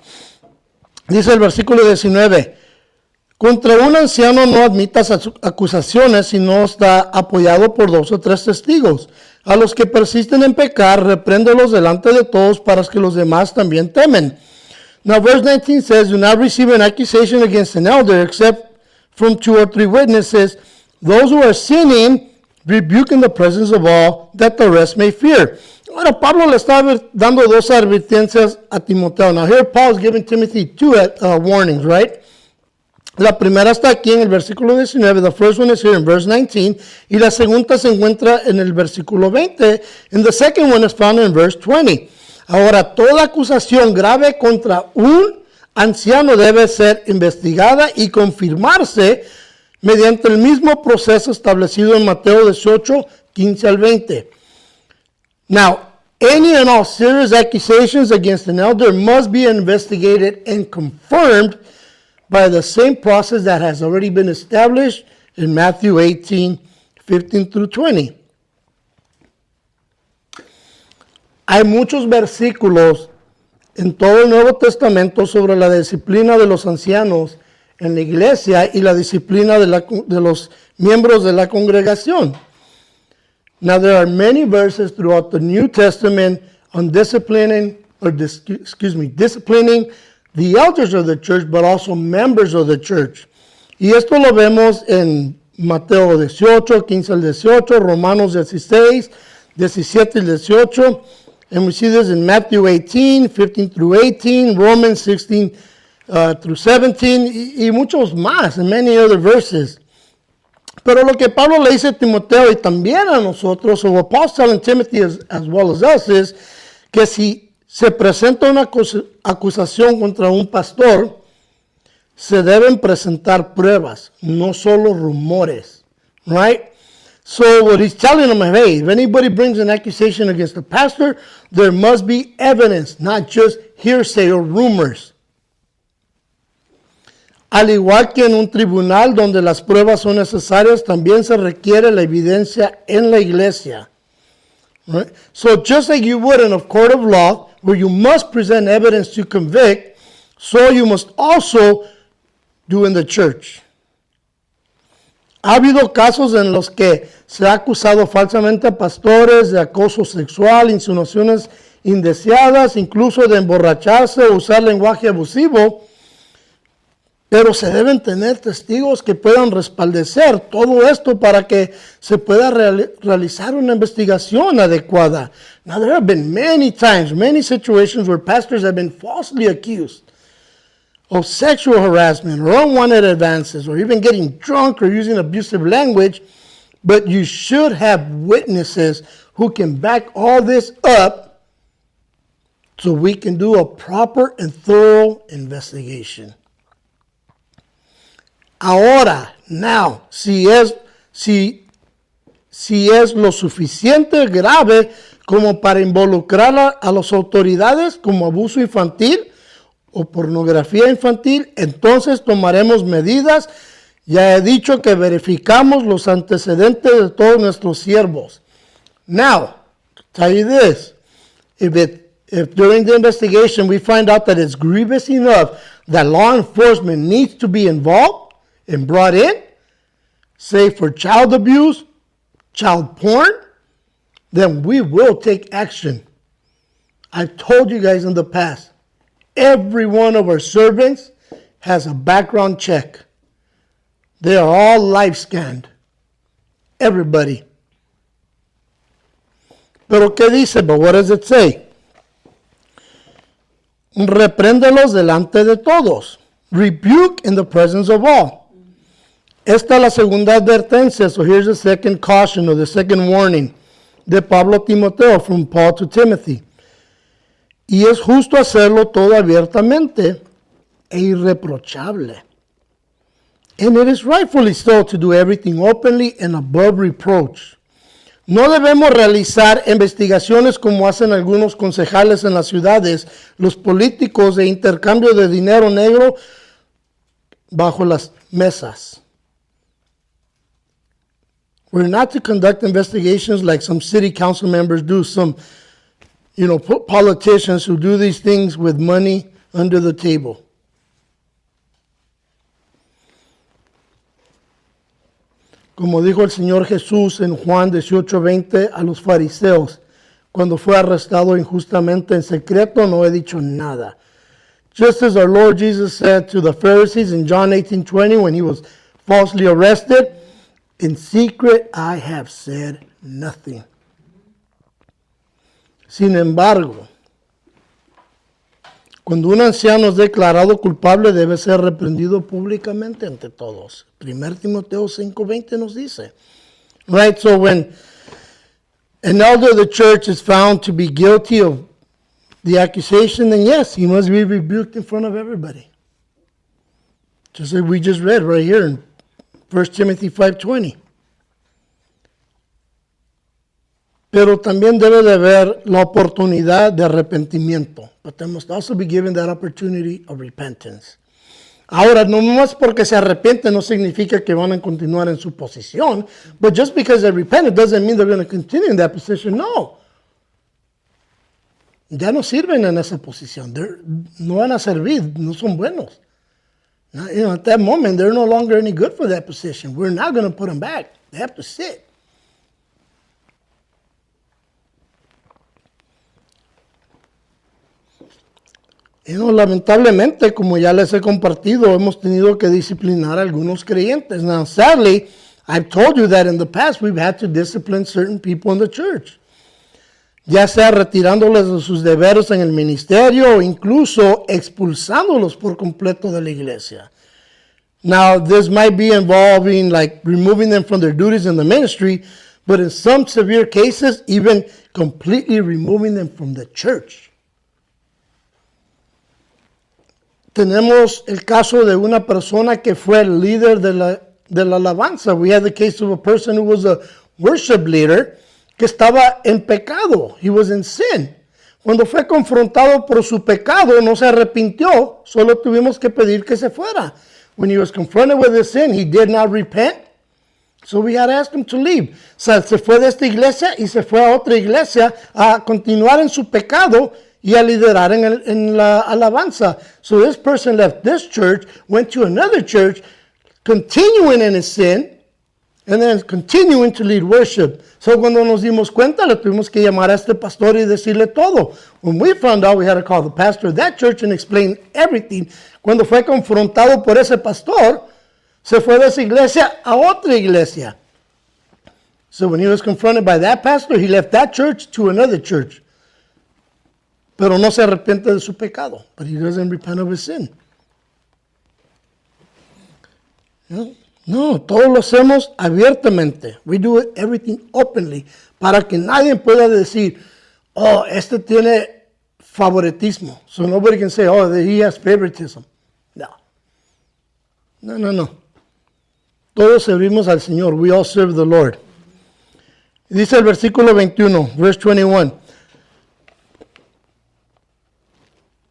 Dice el versículo 19. Contra un anciano no admitas acusaciones si no está apoyado por 2 o 3 testigos. A los que persisten en pecar, repréndelos delante de todos para que los demás también temen. Now verse 19 says, do not receive an accusation against an elder except from 2 or 3 witnesses. Those who are sinning, rebuke in the presence of all, that the rest may fear. Ahora Pablo le está dando 2 advertencias a Timoteo. Now here Paul is giving Timothy 2 warnings, right? La primera está aquí en el versículo 19. The first one is here in verse 19. Y la segunda se encuentra en el versículo 20. And the second one is found in verse 20. Ahora, toda acusación grave contra un anciano debe ser investigada y confirmarse mediante el mismo proceso establecido en Mateo 18, 15 al 20. Now, any and all serious accusations against an elder must be investigated and confirmed by the same process that has already been established in Matthew 18, 15 through 20. Hay muchos versículos en todo el Nuevo Testamento sobre la disciplina de los ancianos en la iglesia y la disciplina de los miembros de la congregación. Now there are many verses throughout the New Testament on disciplining the elders of the church, but also members of the church. Y esto lo vemos en Mateo 18, 15 al 18, Romanos 16, 17 al 18. And we see this in Matthew 18, 15 through 18, Romans 16, through 17 y muchos más, and many other verses. Pero lo que Pablo le dice a Timoteo y también a nosotros, o Paul's telling Timothy as well as us, es que si se presenta una acusación contra un pastor, se deben presentar pruebas, no solo rumores, right? So what he's telling them, hey, if anybody brings an accusation against the pastor, there must be evidence, not just hearsay or rumors. Al igual que en un tribunal donde las pruebas son necesarias, también se requiere la evidencia en la iglesia. Right? So just like you would in a court of law, where you must present evidence to convict, so you must also do in the church. Ha habido casos en los que se ha acusado falsamente a pastores de acoso sexual, insinuaciones indeseadas, incluso de emborracharse o usar lenguaje abusivo. Pero se deben tener testigos que puedan respaldecer todo esto para que se pueda realizar una investigación adecuada. Now, there have been many times, many situations where pastors have been falsely accused of sexual harassment or unwanted advances or even getting drunk or using abusive language, but you should have witnesses who can back all this up so we can do a proper and thorough investigation. Ahora, now, si es lo suficiente grave como para involucrar a las autoridades como abuso infantil o pornografía infantil, entonces tomaremos medidas. Ya he dicho que verificamos los antecedentes de todos nuestros siervos. Now, tell you this, if during the investigation we find out that it's grievous enough that law enforcement needs to be involved and brought in, say for child abuse, child porn, then we will take action. I've told you guys in the past, every one of our servants has a background check. They are all life scanned. Everybody. Pero ¿qué dice? But what does it say? Repréndelos delante de todos. Rebuke in the presence of all. Esta es la segunda advertencia. So here's the second caution or the second warning de Pablo a Timoteo, from Paul to Timothy. Y es justo hacerlo todo abiertamente e irreprochable. And it is rightfully so to do everything openly and above reproach. No debemos realizar investigaciones como hacen algunos concejales en las ciudades, los políticos, de intercambio de dinero negro bajo las mesas. We're not to conduct investigations like some city council members do, some, politicians who do these things with money under the table. Como dijo el Señor Jesús en Juan 18:20 a los fariseos, cuando fue arrestado injustamente en secreto, no he dicho nada. Just as our Lord Jesus said to the Pharisees in John 18:20 when he was falsely arrested, in secret I have said nothing. Sin embargo, cuando un anciano es declarado culpable, debe ser reprendido públicamente ante todos. 1 Timoteo 5:20 nos dice. Right, so when an elder of the church is found to be guilty of the accusation, then yes, he must be rebuked in front of everybody. Just like we just read right here in 1 Timothy 5:20. Pero también debe de haber la oportunidad de arrepentimiento. But they must also be given that opportunity of repentance. Ahora, no más porque se arrepienten no significa que van a continuar en su posición. But just because they repent, it doesn't mean they're going to continue in that position. No. Ya no sirven en esa posición. No van a servir. No son buenos. At that moment, they're no longer any good for that position. We're not going to put them back. They have to sit. Lamentablemente, como ya les he compartido, hemos tenido que disciplinar a algunos creyentes. Now, sadly, I've told you that in the past we've had to discipline certain people in the church. ya sea retirándoles de sus deberes en el ministerio o incluso expulsándolos por completo de la iglesia. Now, this might be involving like removing them from their duties in the ministry, but in some severe cases, even completely removing them from the church. Tenemos el caso de una persona que fue el líder de la alabanza. We had the case of a person who was a worship leader que estaba en pecado. He was in sin. Cuando fue confrontado por su pecado, no se arrepintió. Solo tuvimos que pedir que se fuera. When he was confronted with his sin, he did not repent. So we had to ask him to leave. O sea, se fue de esta iglesia y se fue a otra iglesia a continuar en su pecado y a liderar en la alabanza. So this person left this church, went to another church, continuing in his sin, and then continuing to lead worship. So cuando nos dimos cuenta, le tuvimos que llamar a este pastor y decirle todo. When we found out, we had to call the pastor of that church and explain everything. Cuando fue confrontado por ese pastor, se fue de esa iglesia a otra iglesia. So when he was confronted by that pastor, he left that church to another church. Pero no se arrepiente de su pecado. But he doesn't repent of his sin. No, todo lo hacemos abiertamente. We do it everything openly. Para que nadie pueda decir, oh, este tiene favoritismo. So nobody can say, oh, he has favoritism. No. Todos servimos al Señor. We all serve the Lord. Dice el versículo 21, verse 21.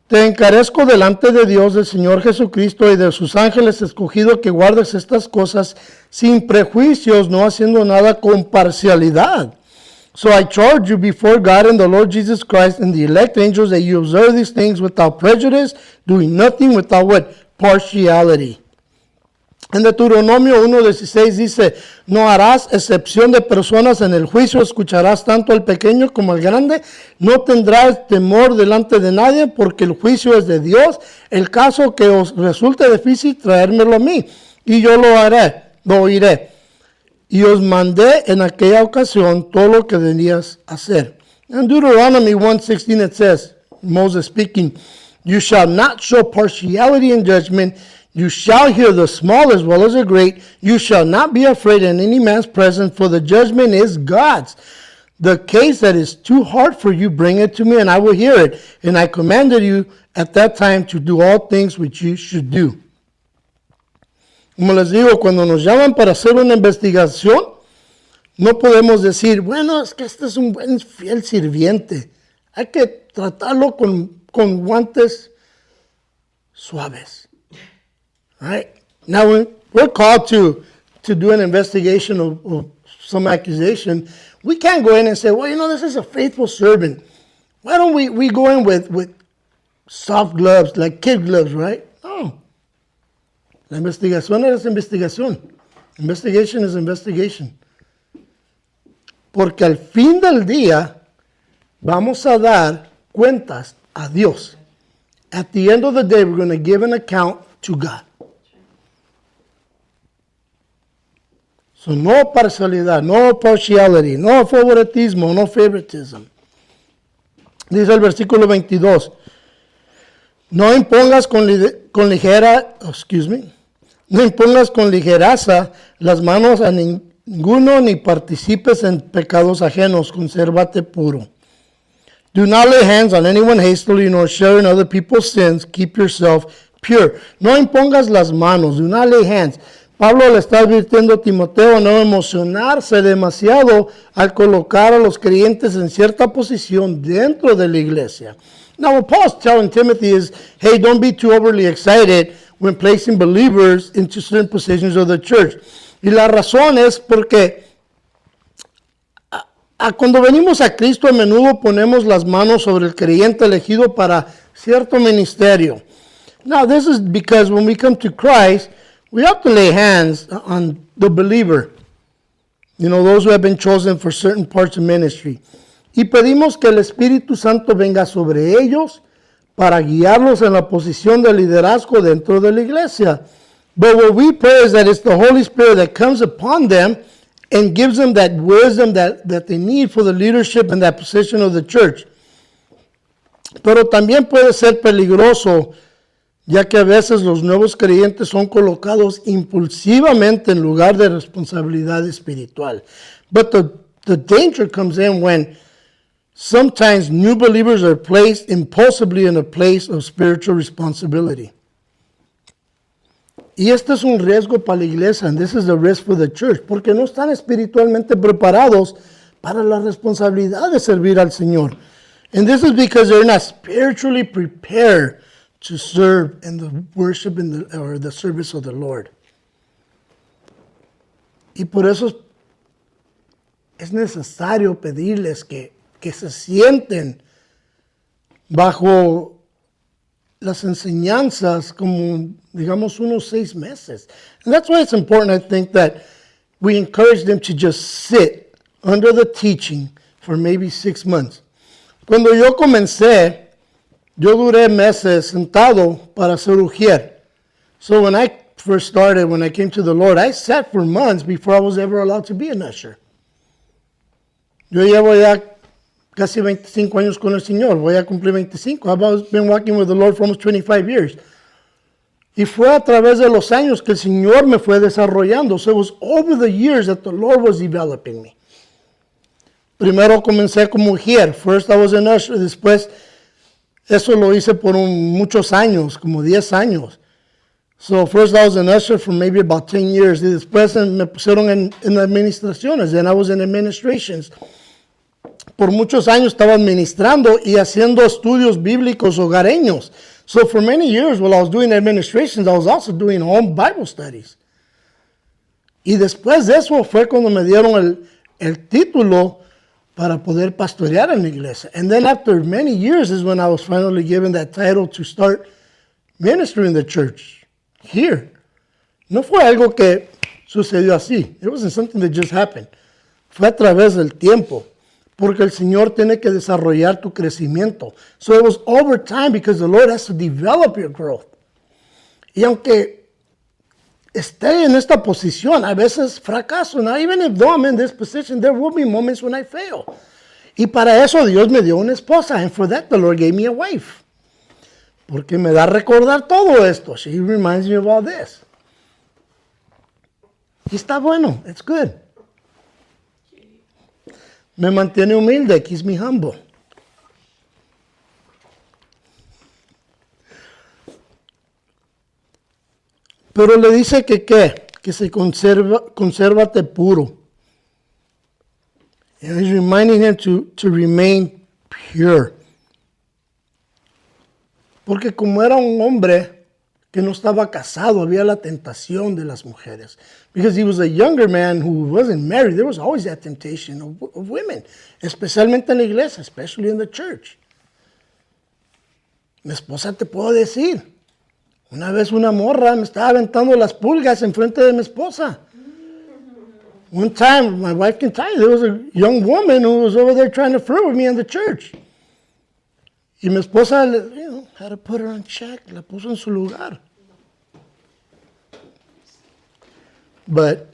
Te encarezco delante de Dios, del Señor Jesucristo y de sus ángeles escogidos que guardes estas cosas sin prejuicios, no haciendo nada con parcialidad. So I charge you before God and the Lord Jesus Christ and the elect angels that you observe these things without prejudice, doing nothing without what? Partiality. En Deuteronomio 1:16 dice, no harás excepción de personas en el juicio, escucharás tanto al pequeño como al grande, no tendrás temor delante de nadie, porque el juicio es de Dios. El caso que os resulte difícil, traérmelo a mí, y yo lo oiré. Y os mandé en aquella ocasión todo lo que debías hacer. In Deuteronomy 1:16 it says, Moses speaking, you shall not show partiality in judgment. You shall hear the small as well as the great. You shall not be afraid in any man's presence, for the judgment is God's. The case that is too hard for you, bring it to me, and I will hear it. And I commanded you at that time to do all things which you should do. Como les digo, cuando nos llaman para hacer una investigación, no podemos decir, bueno, es que este es un buen fiel sirviente. Hay que tratarlo con guantes suaves. Right? Now, when we're called to do an investigation of some accusation, we can't go in and say, well, this is a faithful servant. Why don't we go in with soft gloves, like kid gloves, right? No. La investigación es investigación. Investigation is investigation. Porque al fin del día, vamos a dar cuentas a Dios. At the end of the day, we're going to give an account to God. So no parcialidad, no partiality, no favoritismo, no favoritism. Dice el versículo 22. No impongas no impongas con ligeraza las manos a ninguno ni participes en pecados ajenos, consérvate puro. Do not lay hands on anyone hastily, nor share in other people's sins. Keep yourself pure. No impongas las manos, do not lay hands. Pablo le está advirtiendo a Timoteo no emocionarse demasiado al colocar a los creyentes en cierta posición dentro de la iglesia. Now, what Paul's telling Timothy is, hey, don't be too overly excited when placing believers into certain positions of the church. Y la razón es porque cuando venimos a Cristo, a menudo ponemos las manos sobre el creyente elegido para cierto ministerio. Now, this is because when we come to Christ, we have to lay hands on the believer, those who have been chosen for certain parts of ministry. Y pedimos que el Espíritu Santo venga sobre ellos para guiarlos en la posición de liderazgo dentro de la iglesia. But what we pray is that it's the Holy Spirit that comes upon them and gives them that wisdom that they need for the leadership and that position of the church. Pero también puede ser peligroso, ya que a veces los nuevos creyentes son colocados impulsivamente en lugar de responsabilidad espiritual. But the danger comes in when sometimes new believers are placed impulsively in a place of spiritual responsibility. Y este es un riesgo para la iglesia, and this is a risk for the church, porque no están espiritualmente preparados para la responsabilidad de servir al Señor. And this is because they're not spiritually prepared to serve in the worship or the service of the Lord. Y por eso es necesario pedirles que se sienten bajo las enseñanzas como, digamos, unos 6 meses. And that's why it's important, I think, that we encourage them to just sit under the teaching for maybe 6 months. Cuando yo comencé, yo duré meses sentado para ser ujier. So when I first started, when I came to the Lord, I sat for months before I was ever allowed to be an usher. Yo llevo ya casi 25 años con el Señor. Voy a cumplir 25. I've been walking with the Lord for almost 25 years. Y fue a través de los años que el Señor me fue desarrollando. So it was over the years that the Lord was developing me. Primero comencé como ujier. First I was an usher. Después, eso lo hice por muchos años, como 10 años. So first I was an usher for maybe about 10 years. Y después me pusieron en administraciones. And I was in administrations. Por muchos años estaba administrando y haciendo estudios bíblicos hogareños. So for many years while I was doing administrations, I was also doing home Bible studies. Y después de eso fue cuando me dieron el título para poder pastorear en la iglesia. And then after many years is when I was finally given that title to start ministering in the church here. No fue algo que sucedió así. It wasn't something that just happened. Fue a través del tiempo. Porque el Señor tiene que desarrollar tu crecimiento. So it was over time because the Lord has to develop your growth. Y aunque esté en esta posición, a veces fracaso. Now, even if though I'm in this position, there will be moments when I fail. Y para eso Dios me dio una esposa. And for that the Lord gave me a wife. Porque me da a recordar todo esto. She reminds me of all this. Y está bueno. It's good. Me mantiene humilde, keeps me humble. Pero le dice que se consérvate puro. And he's reminding him to remain pure. Porque como era un hombre que no estaba casado, había la tentación de las mujeres. Because he was a younger man who wasn't married, there was always that temptation of women, especialmente en la iglesia, especially in the church. Mi esposa te puedo decir, una vez una morra me estaba aventando las pulgas enfrente de mi esposa. One time, my wife can tell you, there was a young woman who was over there trying to flirt with me in the church. Y mi esposa, had to put her on check, la puso en su lugar. But,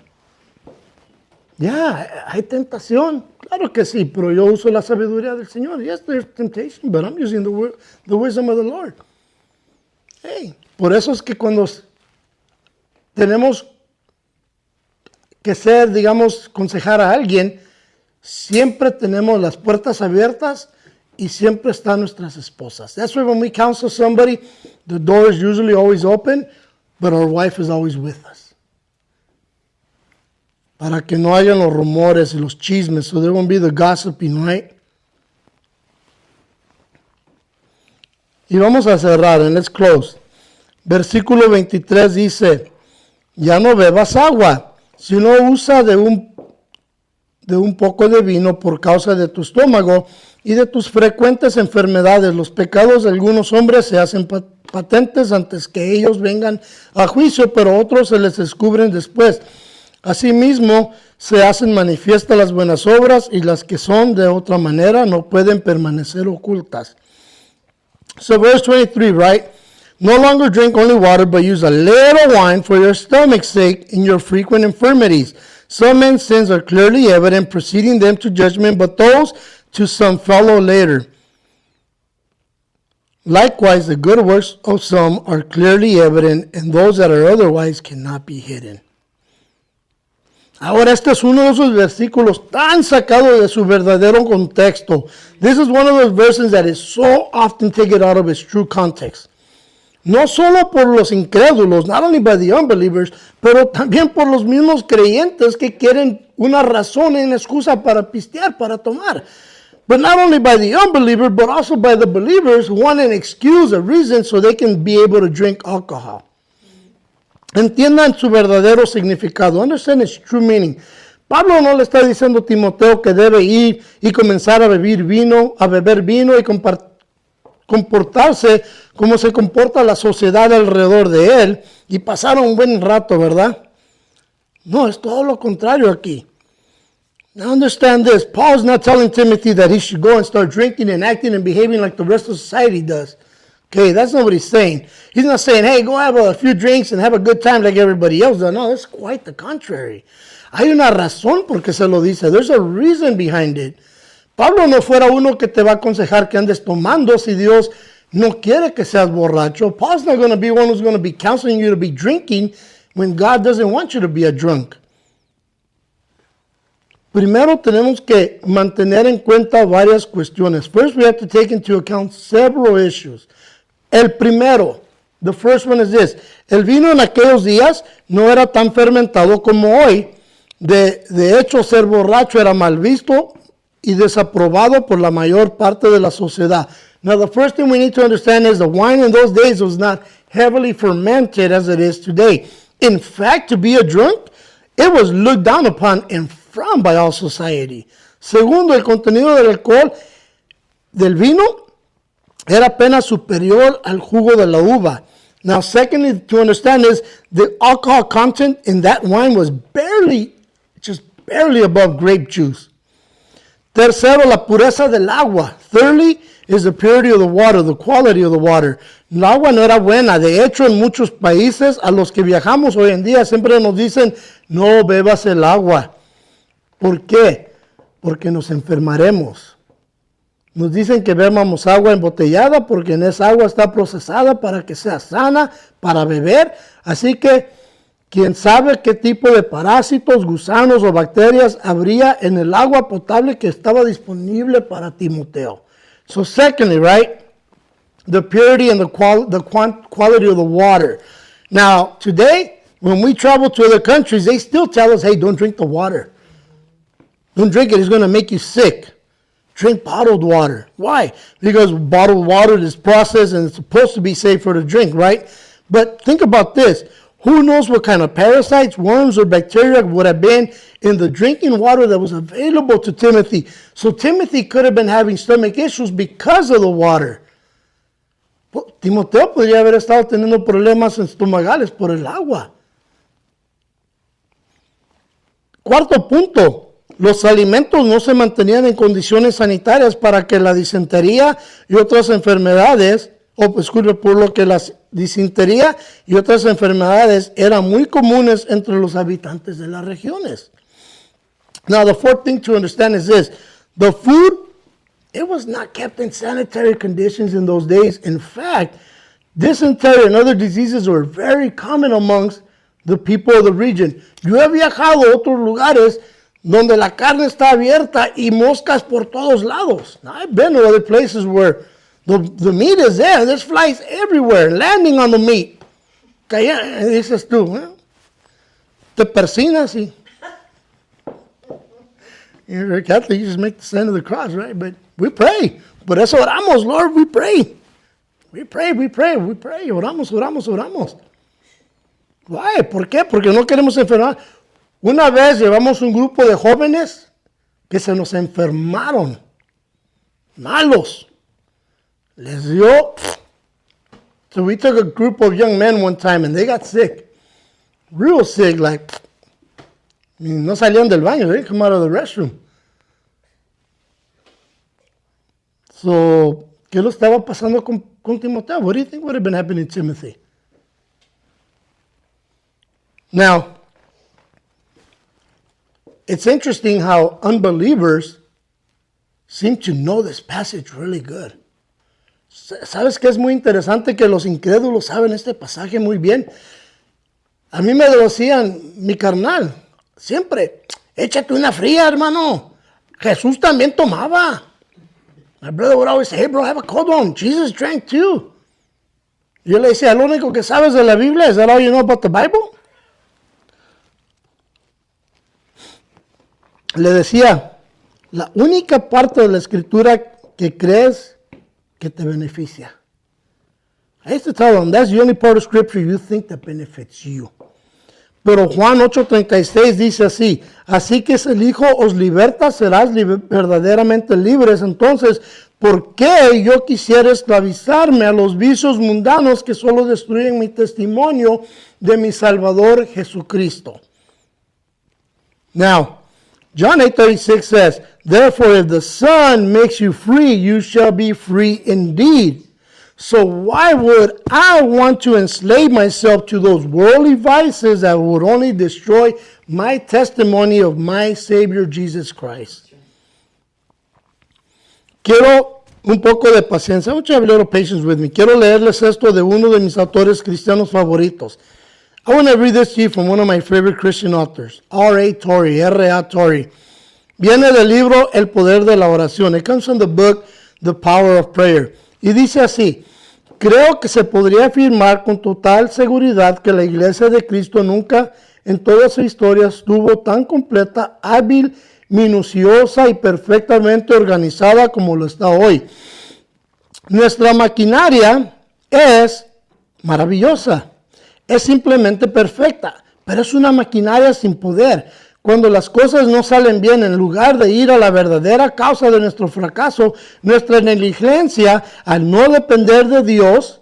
hay tentación. Claro que sí, pero yo uso la sabiduría del Señor. Yes, there's temptation, but I'm using the wisdom of the Lord. Hey, por eso es que cuando tenemos que ser, digamos, aconsejar a alguien, siempre tenemos las puertas abiertas y siempre están nuestras esposas. That's why when we counsel somebody, the door is usually always open, but our wife is always with us. Para que no hayan los rumores y los chismes, so there won't be the gossiping, right? Y vamos a cerrar, and let's close. Versículo 23 dice, ya no bebas agua, sino usa de un poco de vino por causa de tu estómago y de tus frecuentes enfermedades. Los pecados de algunos hombres se hacen patentes antes que ellos vengan a juicio, pero otros se les descubren después. Asimismo, se hacen manifiestas las buenas obras y las que son de otra manera no pueden permanecer ocultas. So verse 23, right? No longer drink only water, but use a little wine for your stomach's sake in your frequent infirmities. Some men's sins are clearly evident, preceding them to judgment, but those to some follow later. Likewise, the good works of some are clearly evident, and those that are otherwise cannot be hidden. Ahora, este es uno de esos versículos tan sacados de su verdadero contexto. This is one of those verses that is so often taken out of its true context. No solo por los incrédulos, not only by the unbelievers, pero también por los mismos creyentes que quieren una razón y una excusa para pistear, para tomar. But not only by the unbeliever, but also by the believers who want an excuse, a reason, so they can be able to drink alcohol. Entiendan su verdadero significado. Understand its true meaning. Pablo no le está diciendo a Timoteo que debe ir y comenzar a beber vino y comportarse como se comporta la sociedad alrededor de él y pasar un buen rato, ¿verdad? No, es todo lo contrario aquí. Now understand this. Paul's not telling Timothy that he should go and start drinking and acting and behaving like the rest of society does. Okay, that's not what he's saying. He's not saying, hey, go have a few drinks and have a good time like everybody else does. No, that's quite the contrary. Hay una razón por qué se lo dice. There's a reason behind it. Pablo no fuera uno que te va a aconsejar que andes tomando si Dios no quiere que seas borracho. Paul's not going to be one who's going to be counseling you to be drinking when God doesn't want you to be a drunk. Primero tenemos que mantener en cuenta varias cuestiones. First, we have to take into account several issues. El primero, the first one is this. El vino en aquellos días no era tan fermentado como hoy. De hecho, ser borracho era mal visto y desaprobado por la mayor parte de la sociedad. Now, the first thing we need to understand is the wine in those days was not heavily fermented as it is today. In fact, to be a drunk, it was looked down upon and frowned by all society. Segundo, el contenido del alcohol del vino era apenas superior al jugo de la uva. Now, secondly, to understand is the alcohol content in that wine was just barely above grape juice. Tercero, la pureza del agua. Thirdly, is the purity of the water, the quality of the water. El agua no era buena. De hecho, en muchos países a los que viajamos hoy en día siempre nos dicen, no bebas el agua. ¿Por qué? Porque nos enfermaremos. Nos dicen que bebamos agua embotellada porque en esa agua está procesada para que sea sana, para beber. Así que, ¿quién sabe qué tipo de parásitos, gusanos o bacterias habría en el agua potable que estaba disponible para Timoteo? So secondly, right, the purity and the quality of the water. Now, today, when we travel to other countries, they still tell us, hey, don't drink the water. Don't drink it, it's going to make you sick. Drink bottled water. Why? Because bottled water is processed and it's supposed to be safer to drink, right? But think about this. Who knows what kind of parasites, worms, or bacteria would have been in the drinking water that was available to Timothy. So Timothy could have been having stomach issues because of the water. Timoteo podría haber estado teniendo problemas estomacales por el agua. Cuarto punto. Los alimentos no se mantenían en condiciones sanitarias para que la disentería y otras enfermedades, por lo que la disentería y otras enfermedades eran muy comunes entre los habitantes de las regiones. Now, the fourth thing to understand is this. The food, it was not kept in sanitary conditions in those days. In fact, dysentery and other diseases were very common amongst the people of the region. Yo he viajado a otros lugares donde la carne está abierta y moscas por todos lados. Now, I've been to other places where the meat is there. There's flies everywhere, landing on the meat. Dices tú, te persinas y... You're a Catholic, you just make the sign of the cross, right? But we pray. Por eso oramos, Lord, we pray. We pray. Oramos. Why? ¿Por qué? Porque no queremos enfermar. Una vez llevamos un grupo de jóvenes que se nos enfermaron. Malos. Les dio. So we took a group of young men one time and they got sick. Real sick, like, no salían del baño, they come out of the restroom. So, ¿qué lo estaba pasando con Timoteo? What do you think would have been happening to Timothy? Now, it's interesting how unbelievers seem to know this passage really good. ¿Sabes qué es muy interesante? Que los incrédulos saben este pasaje muy bien. A mí me decían, mi carnal, siempre, échate una fría, hermano. Jesús también tomaba. My brother would always say, hey bro, have a cold one. Jesus drank too. Yo le decía, lo único que sabes de la Biblia, is that all you know about the Bible? Le decía, la única parte de la escritura que crees que te beneficia. I used to tell them, that's the only part of scripture you think that benefits you. Pero Juan 8:36 dice así, así que si el Hijo os liberta, serás verdaderamente libres. Entonces, ¿por qué yo quisiera esclavizarme a los vicios mundanos que solo destruyen mi testimonio de mi Salvador Jesucristo? Now, John 8:36 says, therefore if the Son makes you free, you shall be free indeed. So why would I want to enslave myself to those worldly vices that would only destroy my testimony of my Savior Jesus Christ? Quiero un poco de paciencia. I want you to have a little patience with me. Quiero leerles esto de uno de mis autores cristianos favoritos. I want to read this to you from one of my favorite Christian authors, R.A. Torrey, R.A. Torrey. Viene del libro El Poder de la Oración. It comes from the book The Power of Prayer. Y dice así, creo que se podría afirmar con total seguridad que la Iglesia de Cristo nunca en toda su historia estuvo tan completa, hábil, minuciosa y perfectamente organizada como lo está hoy. Nuestra maquinaria es maravillosa, es simplemente perfecta, pero es una maquinaria sin poder. Cuando las cosas no salen bien, en lugar de ir a la verdadera causa de nuestro fracaso, nuestra negligencia al no depender de Dios,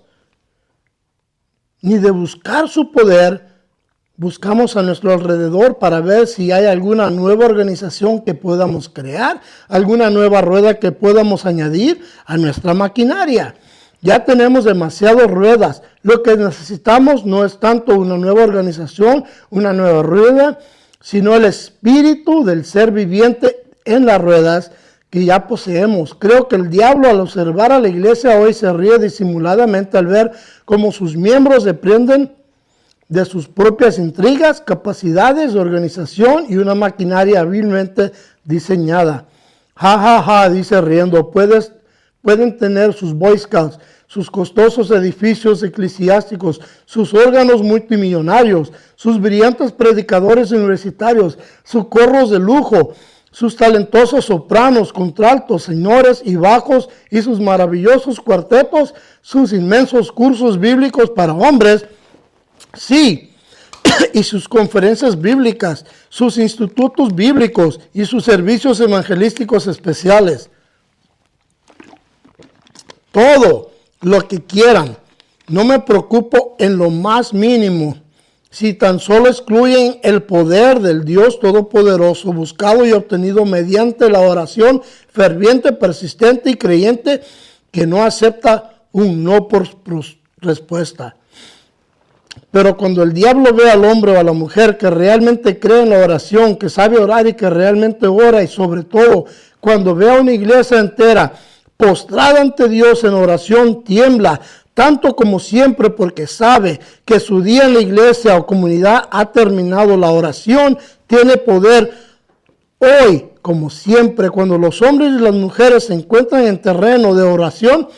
ni de buscar su poder, buscamos a nuestro alrededor para ver si hay alguna nueva organización que podamos crear, alguna nueva rueda que podamos añadir a nuestra maquinaria. Ya tenemos demasiadas ruedas. Lo que necesitamos no es tanto una nueva organización, una nueva rueda, sino el espíritu del ser viviente en las ruedas que ya poseemos. Creo que el diablo, al observar a la iglesia hoy, se ríe disimuladamente al ver cómo sus miembros dependen de sus propias intrigas, capacidades de organización y una maquinaria hábilmente diseñada. Ja, ja, ja, dice riendo, pueden tener sus Boy Scouts, sus costosos edificios eclesiásticos, sus órganos multimillonarios, sus brillantes predicadores universitarios, sus corros de lujo, sus talentosos sopranos, contraltos, señores y bajos y sus maravillosos cuartetos, sus inmensos cursos bíblicos para hombres, sí, y sus conferencias bíblicas, sus institutos bíblicos y sus servicios evangelísticos especiales. Todo lo que quieran. No me preocupo en lo más mínimo. Si tan solo excluyen el poder del Dios Todopoderoso, buscado y obtenido mediante la oración ferviente, persistente y creyente, que no acepta un no por respuesta. Pero cuando el diablo ve al hombre o a la mujer que realmente cree en la oración, que sabe orar y que realmente ora, y sobre todo cuando ve a una iglesia entera postrada ante Dios en oración, tiembla, tanto como siempre, porque sabe que su día en la iglesia o comunidad ha terminado. La oración tiene poder hoy, como siempre, cuando los hombres y las mujeres se encuentran en terreno de oración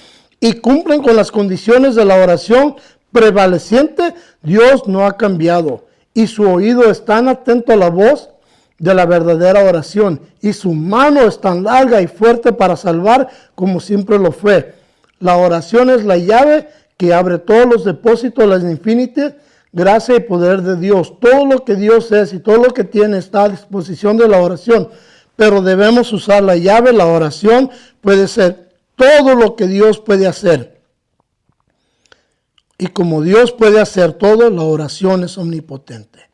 y cumplen con las condiciones de la oración prevaleciente. Dios no ha cambiado y su oído es tan atento a la voz de la verdadera oración, y su mano es tan larga y fuerte para salvar como siempre lo fue. La oración es la llave que abre todos los depósitos de la infinita gracia y poder de Dios. Todo lo que Dios es y todo lo que tiene está a disposición de la oración, pero debemos usar la llave. La oración puede ser todo lo que Dios puede hacer. Y como Dios puede hacer todo, la oración es omnipotente.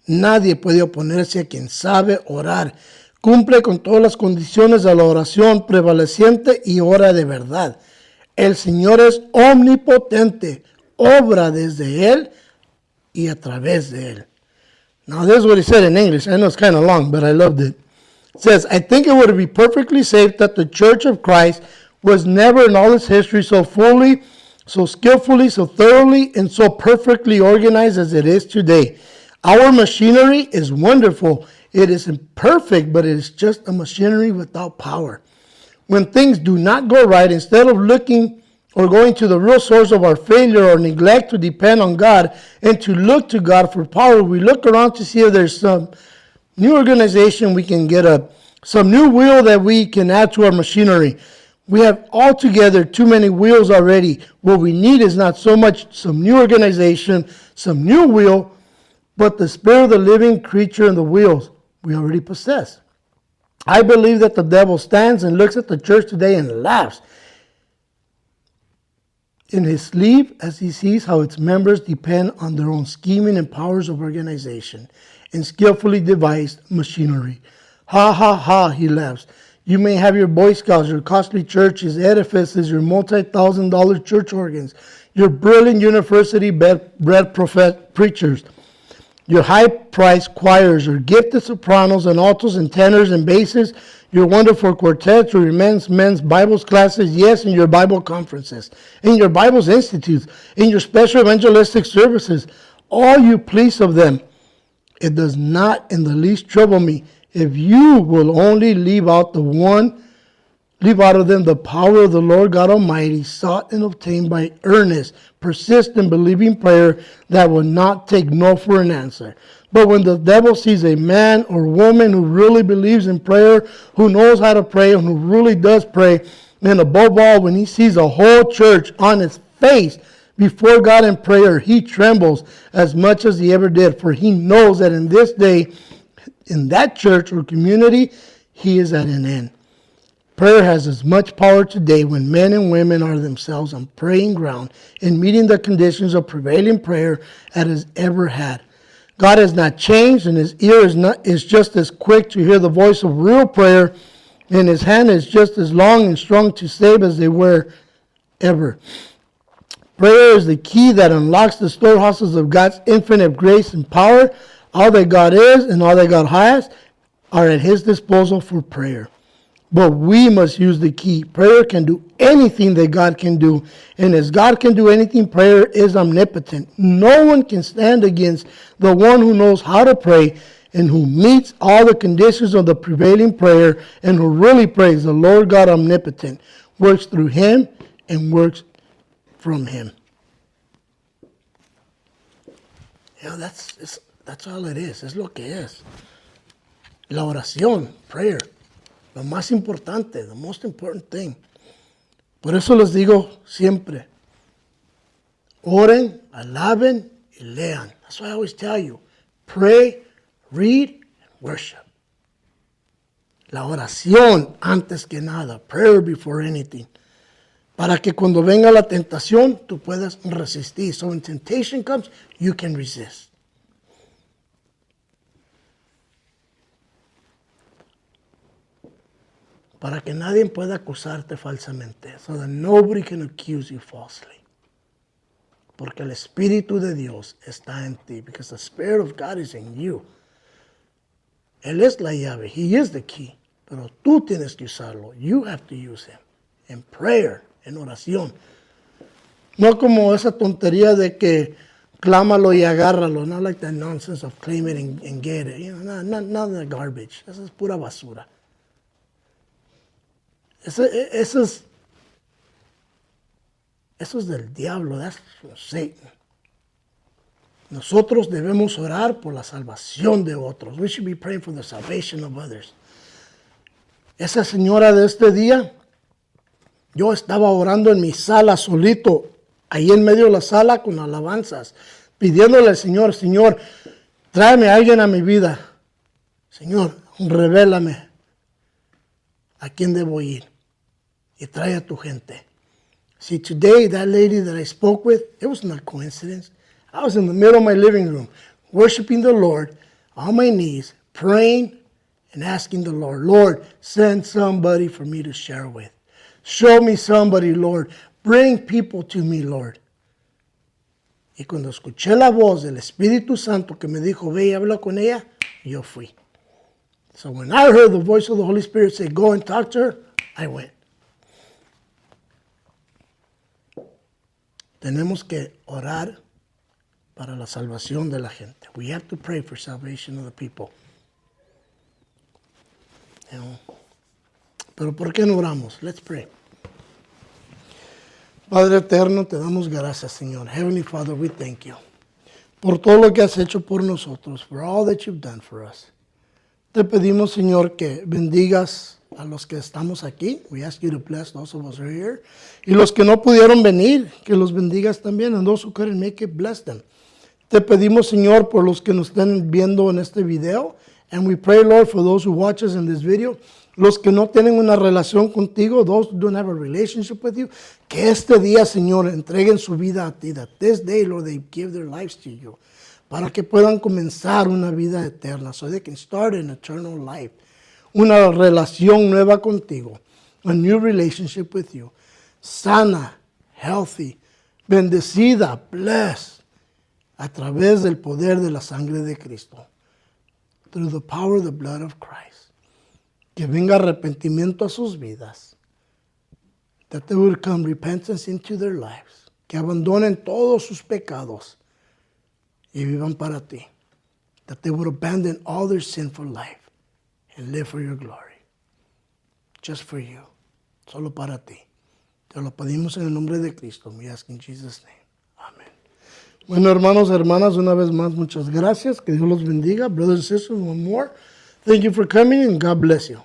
Nadie puede oponerse a quien sabe orar. Cumple con todas las condiciones de la oración prevaleciente y ora de verdad. El Señor es omnipotente, obra desde Él y a través de Él. Now, this is what he said in English. I know it's kind of long, but I loved it. It says, I think it would be perfectly safe that the Church of Christ was never in all its history so fully, so skillfully, so thoroughly, and so perfectly organized as it is today. Our machinery is wonderful. It is imperfect, but it is just a machinery without power. When things do not go right, instead of looking or going to the real source of our failure or neglect to depend on God and to look to God for power, we look around to see if there's some new organization we can get up, some new wheel that we can add to our machinery. We have altogether too many wheels already. What we need is not so much some new organization, some new wheel, but the spirit of the living creature in the wheels we already possess. I believe that the devil stands and looks at the church today and laughs in his sleeve as he sees how its members depend on their own scheming and powers of organization and skillfully devised machinery. Ha ha ha, he laughs. You may have your Boy Scouts, your costly churches, edifices, your multi-$1,000 church organs, your brilliant university-bred preachers, your high-priced choirs, your gifted sopranos and altos and tenors and basses, your wonderful quartets, your men's Bible classes, yes, and your Bible conferences, in your Bibles institutes, in your special evangelistic services, all you please of them. It does not in the least trouble me if you will only leave out of them the power of the Lord God Almighty, sought and obtained by earnest, persistent, believing prayer that will not take no for an answer. But when the devil sees a man or woman who really believes in prayer, who knows how to pray, and who really does pray, and above all, when he sees a whole church on its face before God in prayer, he trembles as much as he ever did, for he knows that in this day, in that church or community, he is at an end. Prayer has as much power today when men and women are themselves on praying ground and meeting the conditions of prevailing prayer as has ever had. God has not changed, and his ear is just as quick to hear the voice of real prayer, and his hand is just as long and strong to save as they were ever. Prayer is the key that unlocks the storehouses of God's infinite grace and power. All that God is and all that God has are at his disposal for prayer. But we must use the key. Prayer can do anything that God can do. And as God can do anything, prayer is omnipotent. No one can stand against the one who knows how to pray and who meets all the conditions of the prevailing prayer and who really prays. The Lord God omnipotent works through him and works from him. Yeah, that's all it is. Es lo que es. La oración, prayer. Lo más importante, the most important thing. Por eso les digo siempre, oren, alaben y lean. That's why I always tell you, pray, read, and worship. La oración antes que nada, prayer before anything. Para que cuando venga la tentación, tú puedas resistir. So when temptation comes, you can resist. Para que nadie pueda acusarte falsamente. So that nobody can accuse you falsely. Porque el Espíritu de Dios está en ti. Because the Spirit of God is in you. Él es la llave. He is the key. Pero tú tienes que usarlo. You have to use him. In prayer, en oración. No como esa tontería de que clámalo y agárralo. Not like that nonsense of claim it and get it. You know, not that garbage. Esa es pura basura. Eso es del diablo, that's from Satan. Nosotros debemos orar por la salvación de otros. We should be praying for the salvation of others. Esa señora de este día, yo estaba orando en mi sala solito, ahí en medio de la sala con alabanzas, pidiéndole al Señor, Señor, tráeme a alguien a mi vida. Señor, revélame a quién debo ir. Y trae a tu gente. See, today, that lady that I spoke with, it was not coincidence. I was in the middle of my living room, worshiping the Lord, on my knees, praying and asking the Lord, Lord, send somebody for me to share with. Show me somebody, Lord. Bring people to me, Lord. Y cuando escuché la voz del Espíritu Santo que me dijo, ve y habla con ella, yo fui. So when I heard the voice of the Holy Spirit say, go and talk to her, I went. Tenemos que orar para la salvación de la gente. We have to pray for salvation of the people. You know? Pero ¿por qué no oramos? Let's pray. Padre eterno, te damos gracias, Señor. Heavenly Father, we thank you por todo lo que has hecho por nosotros, for all that you've done for us. Te pedimos, Señor, que bendigas a los que estamos aquí. We ask you to bless those of us who are here. Y los que no pudieron venir, que los bendigas también. And those who couldn't make it, bless them. Te pedimos, Señor, por los que nos estén viendo en este video. And we pray, Lord, for those who watch us in this video. Los que no tienen una relación contigo, those who don't have a relationship with you, que este día, Señor, entreguen su vida a ti. That this day, Lord, they give their lives to you. Para que puedan comenzar una vida eterna. So they can start an eternal life. Una relación nueva contigo. A new relationship with you. Sana, healthy, bendecida, blessed. A través del poder de la sangre de Cristo. Through the power of the blood of Christ. Que venga arrepentimiento a sus vidas. That there would come repentance into their lives. Que abandonen todos sus pecados. Y vivan para ti. That they would abandon all their sinful life. And live for your glory. Just for you. Solo para ti. Te lo pedimos en el nombre de Cristo. We ask in Jesus' name. Amen. Bueno, hermanos, hermanas, una vez más, muchas gracias. Que Dios los bendiga. Brothers and sisters, one more. Thank you for coming and God bless you.